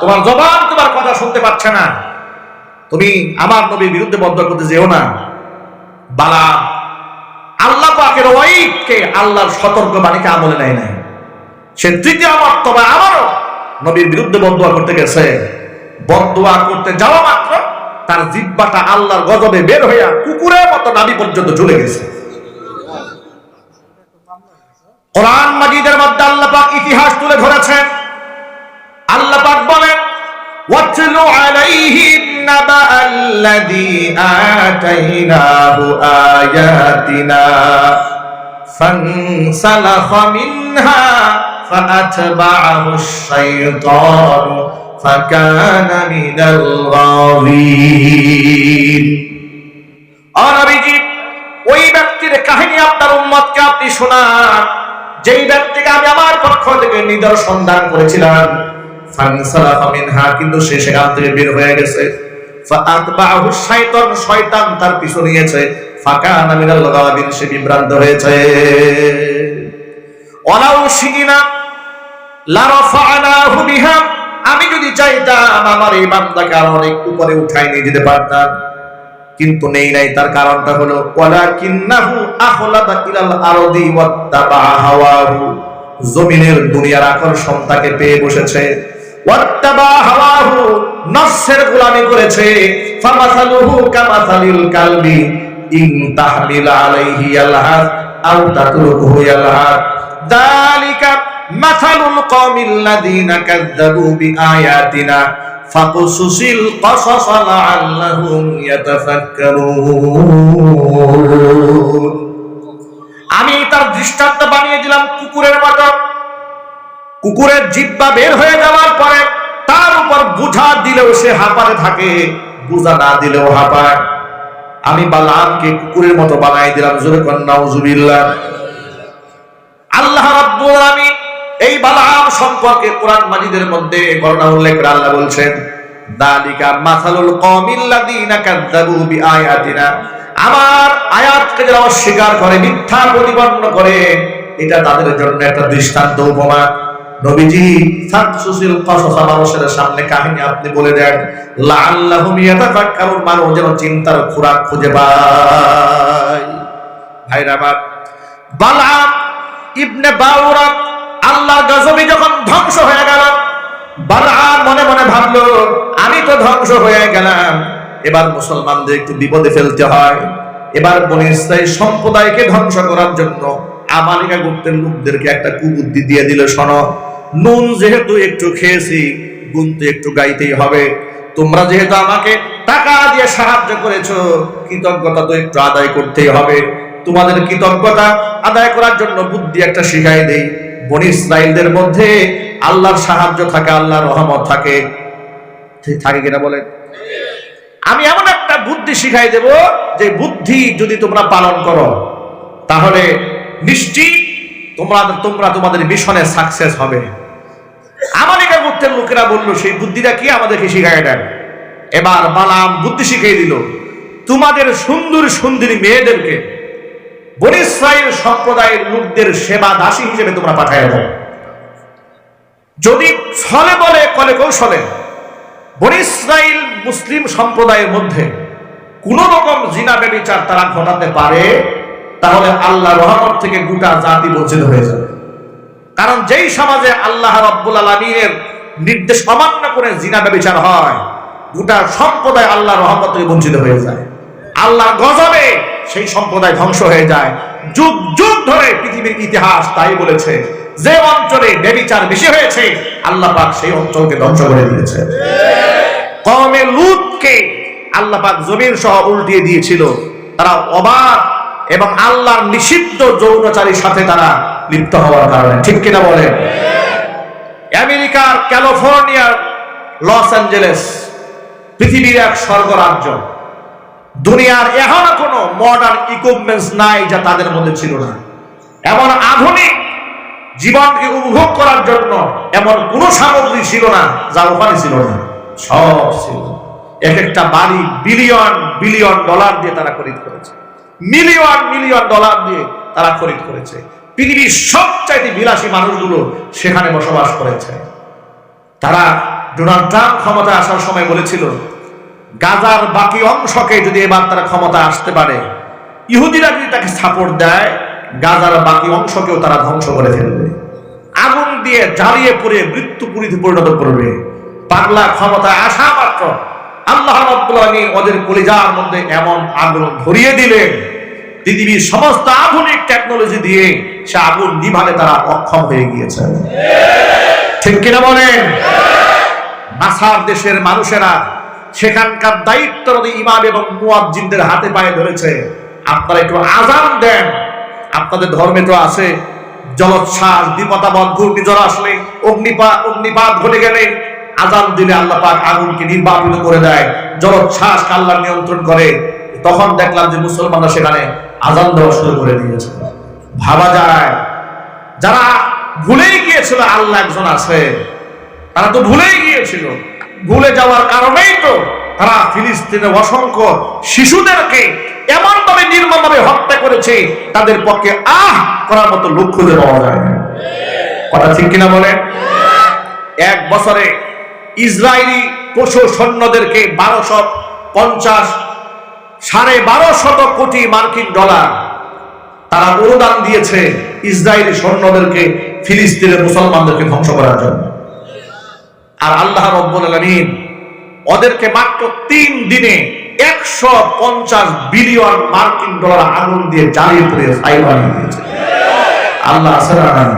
তোমার জবান তোমার কথা শুনতে পাচ্ছে না, তুমি আমার নবীর বিরুদ্ধে বদদুয়া করতে যেও না। বালআম আল্লাহ পাকের ওয়াইদকে, আল্লাহর সতর্কবাণীকে আমলে নেয় নাই। সে তৃতীয় মর্তবা আবারও নবীর বিরুদ্ধে বদদুয়া করতে গেছে। বদদুয়া করতে যাওয়া মাত্র তার জিহ্বাটা আল্লাহর গজবে বের হইয়া কুকুরের মতো নাভি পর্যন্ত ঝুলে গেছে। কোরআন মাজিদের মধ্যে আল্লাহ পাক ইতিহাস তুলে ধরেছেন। আল্লাহ পাক বলেন ওয়াতলু আলাইহিম নাবাআল্লাযী আতাইনাহু আয়াতিনা ফানসালাখা মিনহা ফাআতবাআহুশ শাইতানু ফাকানা মিনাল গাওয়িন। ও নবীজি, ওই ব্যক্তির কাহিনী আপনার উম্মতকে আপনি শোনান, যেই ব্যক্তিকে আমি আমার পক্ষ থেকে নিদর্শন দান করেছিলাম। ফানসালাখা মিনহা, কিন্তু সে সেখান থেকে বের হয়ে গেছে। ফাআতবাআহুশ শাইতান, শয়তান তার পিছু নিয়েছে। ফাকানা মিনাল গাওয়িন, সে বিভ্রান্ত হয়েছে। ওয়ালাউ শিইনা লারাফা'নাহু বিহা, আমি যদি চাইতাম আমার এই বান্দাকে আরো অনেক উপরে উঠাই নিয়ে যেতে পারতাম, কিন্তু নেই নাই। তার কারণটা হলো ওয়ালাকিন্নাহু আখলাদা ইলাল আরদি ওয়াত্তাবা হাওয়াহু, জমিনের দুনিয়ার আকর্ষণ তাকে পেয়ে বসেছে। ওয়াত্তাবা হাওয়াহু, নফসের গোলামি করেছে। ফামাসালুহু কামাসালিল কালবি ইন তাহমিল আলাইহি ইয়ালহাস আও তাতরুকুহু ইয়ালহাস, যালিকা মাসালুল কওমিল্লাযীনা কাযযাবু বিআয়াতিনা ফাকুসুসিল কসাস লাআল্লাহুম ইয়াতাফাক্কারুন। আমি তার দৃষ্টান্ত বানিয়ে দিলাম কুকুরের মতো। কুকুরের জিহ্বা বের হয়ে যাওয়ার পরে তার উপর বোঝা দিলেও সে হাঁপাতে থাকে, বোঝা না দিলেও হাঁপায়। আমি বালআমকে কুকুরের মতো বানাই দিলাম। জোরে কোন নাউজুবিল্লাহ। আল্লাহ রাব্বুল আলামিন এই বালআম সম্পর্কে কোরআন মাজিদের মধ্যে ঘটনা উল্লেখ করে আল্লাহ বলছেন যালিকা মাসালুল কওমিল্লাযীনা কাযযাবু বিআয়াতিনা, আমার আয়াতকে যারা অস্বীকার করে, মিথ্যা প্রতিপন্ন করে, এটা তাদের জন্য একটা দৃষ্টান্ত, উপমা। নবীজি ফাকসুসিল কসাস, মানুষের সামনে কাহিনী আপনি বলে দেন, লাআল্লাহুম ইয়াতাফাক্কারুন, মানুষ যেন চিন্তার খোরাক খুঁজে পায়। ভাইরা আমার, বালআম ইবনে বাউরা আল্লাহর গজবে যখন ধ্বংস হয়ে গেল, বালআম মনে মনে ভাবলো আমি তো ধ্বংস হয়ে গেলাম, এবার মুসলমানদের একটু বিপদে ফেলতে হয়। এবার বনী ইসরাইল সম্প্রদায়কে ধ্বংস করার জন্য আমালিকা গোত্রের লোকদেরকে একটা কুবুদ্ধি দিয়ে দিল, শোনো, নুন যেহেতু একটু খেয়েছি, গুণ তো একটু গাইতেই হবে। তোমরা যেহেতু আমাকে টাকা দিয়ে সাহায্য করেছো, কৃতজ্ঞতা তো একটু আদায় করতেই হবে। তোমাদের কৃতজ্ঞতা আদায় করার জন্য বুদ্ধি একটা শিখাই দেই। বনী ইসরাইলদের মধ্যে আল্লাহর সাহায্য থাকে, আল্লাহর রহমত থাকে। থাকে কিনা বলেন? আমি এমন একটা বুদ্ধি শিখাই দেব, যে বুদ্ধি যদি তোমরা পালন করো তাহলে নিশ্চিত তোমরা তোমাদের মিশনে সাকসেস হবে। আমালিকা গোত্রের লোকেরা বলল, সেই বুদ্ধিটা কি আমাদেরকে শিখাই দেন। এবার বালাম বুদ্ধি শিখিয়ে দিল, তোমাদের সুন্দর সুন্দরী মেয়েদেরকে বনী ইসরাইল সম্প্রদায়ের লোকদের সেবা দাসী হিসেবে তোমরা পাঠায় দাও। যদি ছলে বলে কলে কৌশলে বনী ইসরাইল মুসলিম সম্প্রদায়ের মধ্যে কোন রকম জিনা ব্যভিচার তারা ঘটাতে পারে, তাহলে আল্লাহ রহমত থেকে গোটা জাতি বঞ্চিত হয়ে যাবে। কারণ যেই সমাজে আল্লাহ রাব্বুল আলামিনের নির্দেশ অমান্য করে জিনা ব্যভিচার হয়, গোটা সম্প্রদায় আল্লাহ রহমত থেকে বঞ্চিত হয়ে যায়। আল্লাহর গজবে সেই সম্প্রদায় ধ্বংস হয়ে যায়। যুগ যুগ ধরে পৃথিবীর ইতিহাস তাই বলেছে, যে অঞ্চলে ব্যভিচার বেশি হয়েছে আল্লাহ পাক সেই অঞ্চলকে ধ্বংস করে দিয়েছে। কওমে লূতকে আল্লাহ পাক জমিন সহ উল্টিয়ে দিয়েছিল। তারা অবাক এবং আল্লাহর নিষিদ্ধ যৌনাচারীর সাথে তারা লিপ্ত হওয়ার কারণে। ঠিক কিনা বলেন? আমেরিকার ক্যালিফোর্নিয়ার লস অ্যাঞ্জেলেস পৃথিবীর এক স্বর্গরাজ্য। দুনিয়ার এখনো কোনো মডার্ন ইকুইপমেন্টস নাই যা তাদের মধ্যে ছিল না। এমন আধুনিক জীবনকে উপভোগ করার জন্য এমন কোন সামগ্রী ছিল না যা ওখানে ছিল না, সব ছিল। এক একটা বাড়ি বিলিয়ন বিলিয়ন ডলার দিয়ে তারা খরিদ করেছে, মিলিয়ন মিলিয়ন ডলার দিয়ে তারা খরিদ করেছে। পৃথিবীর সবচাইতে বিলাসী মানুষগুলো সেখানে বসবাস করেছে। তারা ডোনাল্ড ট্রাম্প ক্ষমতায় আসার সময় বলেছিল, গাজার বাকি অংশকে যদি এবার তারা ক্ষমতা আসতে পারে, ইহুদিরা যদি তাকে সাপোর্ট দেয়, গাজার বাকি অংশকেও তারা ধ্বংস করে ফেলবে, আগুন দিয়ে জ্বালিয়ে পুড়ে মৃত্যুপুরীতে পরিণত করবে। পাগলা ক্ষমতায় আসা মাত্র আল্লাহ রাব্বুল আলামিন ওদের কলিজার মধ্যে এমন আগুন ধরিয়ে দিলেন, পৃথিবীর সমস্ত আধুনিক টেকনোলজি দিয়ে সে আগুন নিভাতে তারা অক্ষম হয়ে গিয়েছে। ঠিক কিনা বলেন? নাসার দেশের মানুষেরা সেখানকার দায়িত্বরত ইমাম এবং মুয়াজ্জিনদের হাতে পায়ে ধরেছে, আপনারা একটু আযান দেন। আপনাদের ধর্মে তো আছে জলোচ্ছ্বাস, বিপদাপদ, ঘূর্ণিঝড় আসলে, অগ্নিপাত ঘটে গেলে আযান দিলে আল্লাহ পাক আগুনকে নির্বাপিত করে দেয়, জলোচ্ছ্বাস আল্লাহ নিয়ন্ত্রণ করে। তখন দেখলাম যে মুসলমানরা সেখানে আযান দেওয়া শুরু করে দিয়েছে। ভাবা যায়, যারা ভুলেই গিয়েছিল আল্লাহ একজন আছে, তারা তো ভুলেই গিয়েছিল। ভুলে যাওয়ার কারণেই তো তারা ফিলিস্তিনের অসংখ্য শিশুদেরকে এমন ভাবে নির্মমভাবে হত্যা করেছে, তাদের পক্ষে করার মতো লোক খুঁজে পাওয়া যায় না। কথা ঠিক কিনা বলেন? এক বছরে ইসরায়েলি পশু সৈন্যদেরকে 1250 কোটি মার্কিন ডলার তারা অনুদান দিয়েছে ইসরায়েলি সৈন্যদেরকে ফিলিস্তিনের মুসলমানদেরকে ধ্বংস করার জন্য। আর আল্লাহ রাব্বুল আলামিন ওদেরকে মাত্র 3 দিনে 150 বিলিয়ন মার্কিন ডলার আগুন দিয়ে জ্বালিয়ে পুড়ে ছাই বানিয়ে দিয়েছে। আল্লাহ আছে না নাই?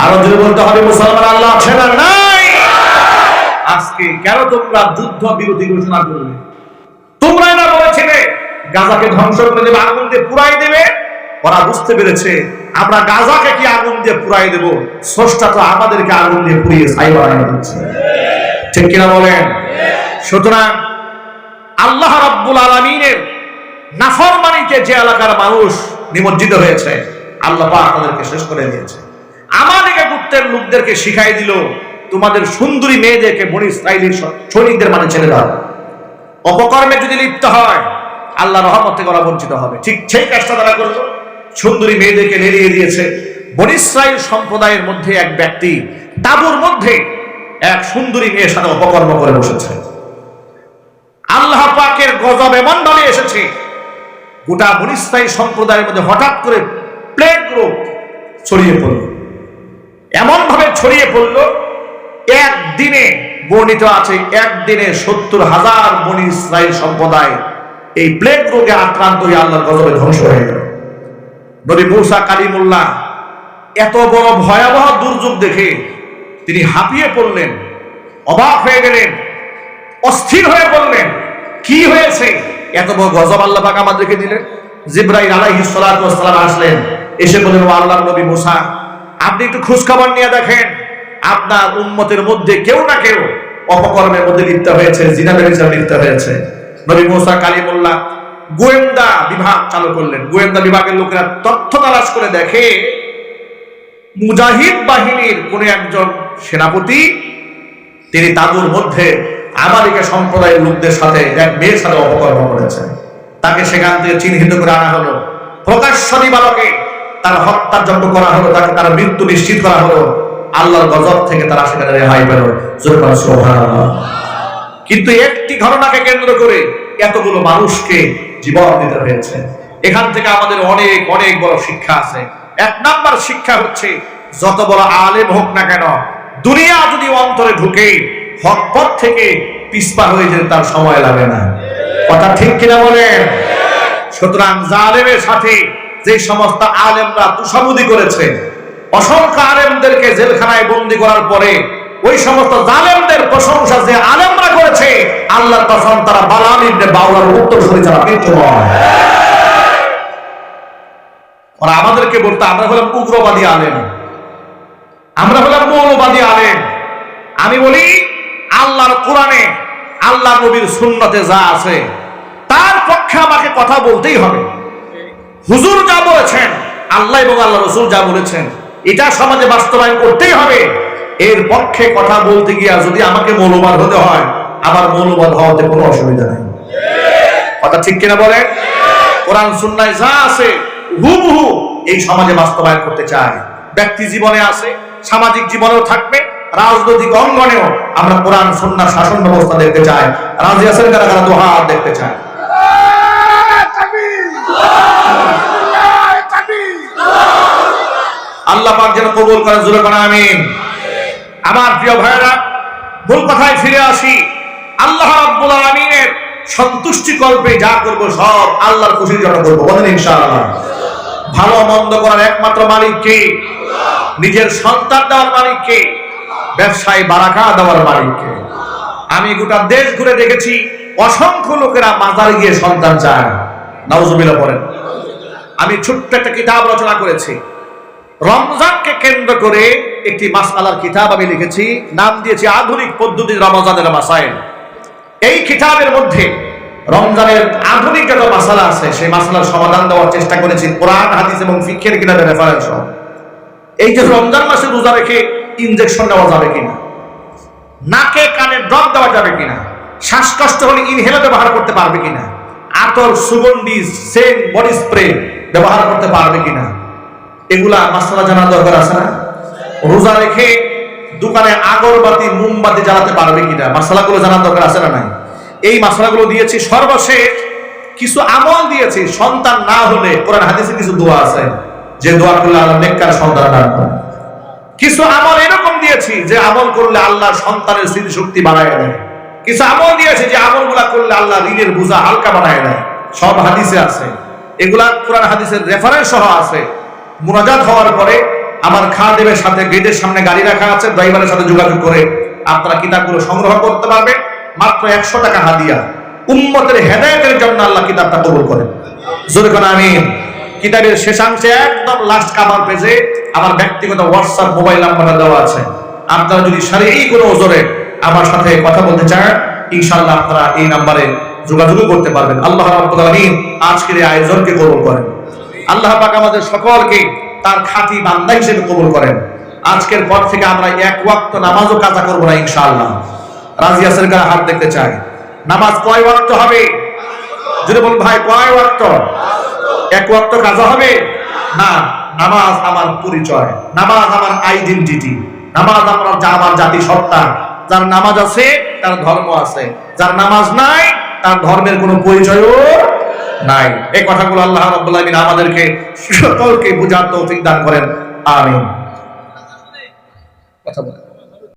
আরো জোরে বলতে হবে, মুসলমান আল্লাহ আছে না নাই? আজকে কেন তোমরা যুদ্ধ বিরতি ঘোষণা করলে? তোমরা না বলেছিলে গাজাকে ধ্বংস করে দেবে, আগুন দিয়ে পুড়াই দেবে? ওরা বুঝতে পেরেছে আমরা গাজাকে কি আগুন দিয়ে পুড়াই দেব, স্রষ্টা তো আমাদেরকে আগুন দিয়ে পুড়িয়ে ছাই বানিয়ে দিচ্ছে। ঠিক কিনা বলেন? সুতরাং আল্লাহ রাব্বুল আলামিনের নাফরমানিতে যে এলাকার মানুষ নিমজ্জিত হয়েছে, আল্লাহ পাক তাদেরকে শেষ করে দিয়েছে। আমাদেরকে গোত্রের লোকদেরকে শিখাই দিল, তোমাদের সুন্দরী মেয়েদেরকে বনী ইসরাইলের সৈনিকদের মানে ছেড়ে দাও। অপকর্মে যদি লিপ্ত হয় আল্লাহ রহমত থেকে ওরা বঞ্চিত হবে। ঠিক সেই কাজটা তারা করলো, সুন্দরী মেয়েদেরকে নেড়িয়ে দিয়েছে। বনী ইসরাইল সম্প্রদায়ের মধ্যে এক ব্যক্তি তাঁবুর মধ্যে এক সুন্দরী মেয়ের সাথে অপকর্ম করে বসেছে। আল্লাহ পাকের গজব এমন ভাবে এসেছে, গোটা বনী ইসরাইল সম্প্রদায়ের মধ্যে হঠাৎ করে প্লেগ রোগ ছড়িয়ে পড়ল। এমন ভাবে ছড়িয়ে পড়ল, একদিনে বর্ণিত আছে একদিনে 70,000 বনী ইসরাইল সম্প্রদায় এই প্লেগ রোগে আক্রান্ত হয়ে আল্লাহর গজবে ধ্বংস হয়ে গেল। নবী মূসা কালিমুল্লাহ এত বড় ভয়াবহ দুর্যোগ দেখে তিনি হাঁপিয়ে পড়লেন, অবাক হয়ে গেলেন, অস্থির হয়ে পড়লেন। কি হয়েছে? এত বড় গজব আল্লাহ পাক আমাদেরকে দিলেন। জিবরাইল আলাইহিস সালাতু ওয়াস সালাম আসলেন, এসে বললেন, ও আল্লাহর নবী মূসা, আপনি একটু খোঁজ খবর নিয়ে দেখেন আপনার উম্মতের মধ্যে কেউ না কেউ অপকর্মের মধ্যে লিপ্ত হয়েছে, জিনা ব্যভিচারে লিপ্ত হয়েছে। নবী মুসা কালিমুল্লাহ গোয়েন্দা বিভাগ চালু করলেন। গোয়েন্দা বিভাগের লোকেরা তথ্য তালাশ করে দেখে মুজাহিদ বাহিনীর কোন একজন সেনাপতি তিনি তাঁবুর মধ্যে আমাদিকে সম্প্রদায়ের লোকদের সাথে এক মেয়ের সাথে অপকর্ম করেছেন। তাকে সেখান থেকে চিহ্নিত করে আনা হলো, প্রকাশ্য দিবালোকে তার হত্যাযজ্ঞ করা হলো, তাকে তার মৃত্যু নিশ্চিত করা হলো। আল্লাহর গজব থেকে তারা সেখানে রেহাই পেল। সুবহানাল্লাহ। কিন্তু একটি ঘটনাকে কেন্দ্র করে এতগুলো মানুষকে জীবন দিতে হয়েছে। এখান থেকে আমাদের অনেক অনেক বড় শিক্ষা আছে। এক নাম্বার শিক্ষা হচ্ছে, যত বড় আলেম হোক না কেন, দুনিয়া যদি অন্তরে ঢুকে হক পথ থেকে পিছপা হয়ে যেতে তার সময় লাগে না। কথা ঠিক কিনা বলেন? সুতরাং জালেমের সাথে যে সমস্ত আলেমরা তুষামুদি করেছে, অসংখ্য আলেমদেরকে জেলখানায় বন্দী করার পরে ওই সমস্ত জালেমদের প্রশংসা যে আলেমরা করেছে, আল্লাহর কসম তারা বালাম ইবনে বাউলার উত্তরসূরি ছাড়া কিছু নয়। ওরা আমাদেরকে বলতো আমরা হলাম উগ্রবাদী আলেম, আমরা হলাম মৌলবাদী আলেম। আমি বলি আল্লাহর কোরআনে, আল্লাহ নবীর সুন্নতে যা আছে তার পক্ষে আমাকে কথা বলতেই হবে। হুজুর যা বলেছেন, আল্লাহ এবং আল্লাহ রাসূল যা বলেছেন, এটা সমাজে বাস্তবায়ন করতেই হবে। এর পক্ষে কথা বলতে গিয়া যদি আমাকে মৌলবাদ হতে হয়, আমার মৌলবাদ হওয়াতে কোনো অসুবিধা নেই। কথা ঠিক কিনা বলেন? কোরআন সুন্নায় যা আছে হুবহু এই সমাজে বাস্তবায়ন করতে চায়। ব্যক্তি জীবনে আছে, সামাজিক জীবনেও থাকবে, রাজনৈতিক অঙ্গনেও আমরা কোরআন সুন্নাহ শাসন ব্যবস্থা দেখতে চাই। রাজি আছেন কারা কারা? দুই হাত দেখতে চায়। আল্লাহ পাক যেন কবুল করেন, জোরে বলেন আমিন। আমার প্রিয় ভাইরা, মূল কথায় ফিরে আসি। আল্লাহ রাব্বুল আলামিনের সন্তুষ্টি কল্পে যা করব সব আল্লাহর খুশির জন্য করব, বলেন ইনশাআল্লাহ। ভালো মন্দ করার একমাত্র মালিক কে? নিজের সন্তান দেওয়ার মালিক কে? ব্যবসায় বারাকা দেওয়ার মালিক কে? আমি গোটা দেশ ঘুরে দেখেছি অসংখ্য লোকেরা মাজারে গিয়ে সন্তান চায়। নাউজুবিল্লাহ বলেন। আমি ছোট্ট একটা কিতাব রচনা করেছি, রমজানকে কেন্দ্র করে একটি মাসআলার কিতাব আমি লিখেছি, নাম দিয়েছি আধুনিক পদ্ধতির রমজানের মাসাইল। এই কিতাবের মধ্যে রমজানের আধুনিক যত মাসালা আছে সেই মাসালার সমাধান দেওয়ার চেষ্টা করেছি কোরআন, হাদিস এবং ফিকহের কিতাবের রেফারেন্স। এই যে রমজান মাসে রোজা রেখে ইনজেকশন নেওয়া যাবে কিনা, নাকে কানে ড্রপ দেওয়া যাবে কিনা, শ্বাসকষ্ট হলে ইনহেলার ব্যবহার করতে পারবে কিনা, আতর, সুগন্ধি, সেন্ট, বডি স্প্রে ব্যবহার করতে পারবে কিনা, এগুলা মাসালা জানার দরকার আছে না? রোজা রেখে দোকানে আগরবাতি, মোমবাতি জ্বালাতে পারবে কিনা, মাসালাগুলো জানার দরকার আছে না নাই? এই মাসালাগুলো দিয়েছি। সর্বশেষ কিছু আমল দিয়েছি। সন্তান না হলে কোরআন হাদিসে কিছু দোয়া আছে, যে দোয়া করলে আল্লাহ নেককার সন্তান দান করেন। কিছু আমল এরকম দিয়েছি যে আমল করলে আল্লাহ সন্তানের স্মৃতিশক্তি বাড়ায় দেয়। কিছু আমল দিয়েছি যে আমলগুলা করলে আল্লাহ ঋণের বোঝা হালকা বানায় দেয়। সব হাদিসে আছে, এগুলা কোরআন হাদিসের রেফারেন্স সহ আছে। মুনাজাত হওয়ার পরে আমার খাদেমের সাথে গেটের সামনে গাড়ি রাখা আছে, ড্রাইভারের সাথে যোগাযোগ করে আপনারা কিতাবগুলো সংগ্রহ করতে পারবেন। মাত্র 100 টাকা হাদিয়া। উম্মতের হেদায়েতের জন্য আল্লাহ কিতাবটা কবুল করেন, জোরে বলেন আমিন। কিতাবের শেষাংশে একদম লাস্ট কাভার পেজে আমার ব্যক্তিগত হোয়াটসঅ্যাপ মোবাইল নাম্বারটা দেওয়া আছে। আপনারা যদি শারীরিক কোনো ওজরে আমার সাথে কথা বলতে চান, ইনশাআল্লাহ আপনারা এই নাম্বারে যোগাযোগ করতে পারবেন। আল্লাহ রাব্বুল আলামিন আজকের এই আয়োজনকে কবুল করেন। আল্লাহ পাক আমাদের সকলকে তার খাঁটি বান্দা হিসেবে কবুল করেন। আজকের পর থেকে আমরা এক ওয়াক্ত নামাজও কাজা করব না ইনশাআল্লাহ। রাজি আছেন কারা? হাত দেখতে চাই। নামাজ কয় ওয়াক্ত হবে? যদি বল ভাই কয় ওয়াক্ত? এক ওয়াক্ত কাজা হবে না। নামাজ আমার পরিচয়, নামাজ আমার আইডেন্টিটি, নামাজ আমার জাতি সত্তা। যার নামাজ আছে তার ধর্ম আছে, যার নামাজ নাই তার ধর্মের কোনো পরিচয়ও নাই। এই কথাগুলো আল্লাহ রাব্বুল আলামিন আমাদেরকে সকলকে বুঝার তৌফিক দান করেন। আমিন। কথা বলেন।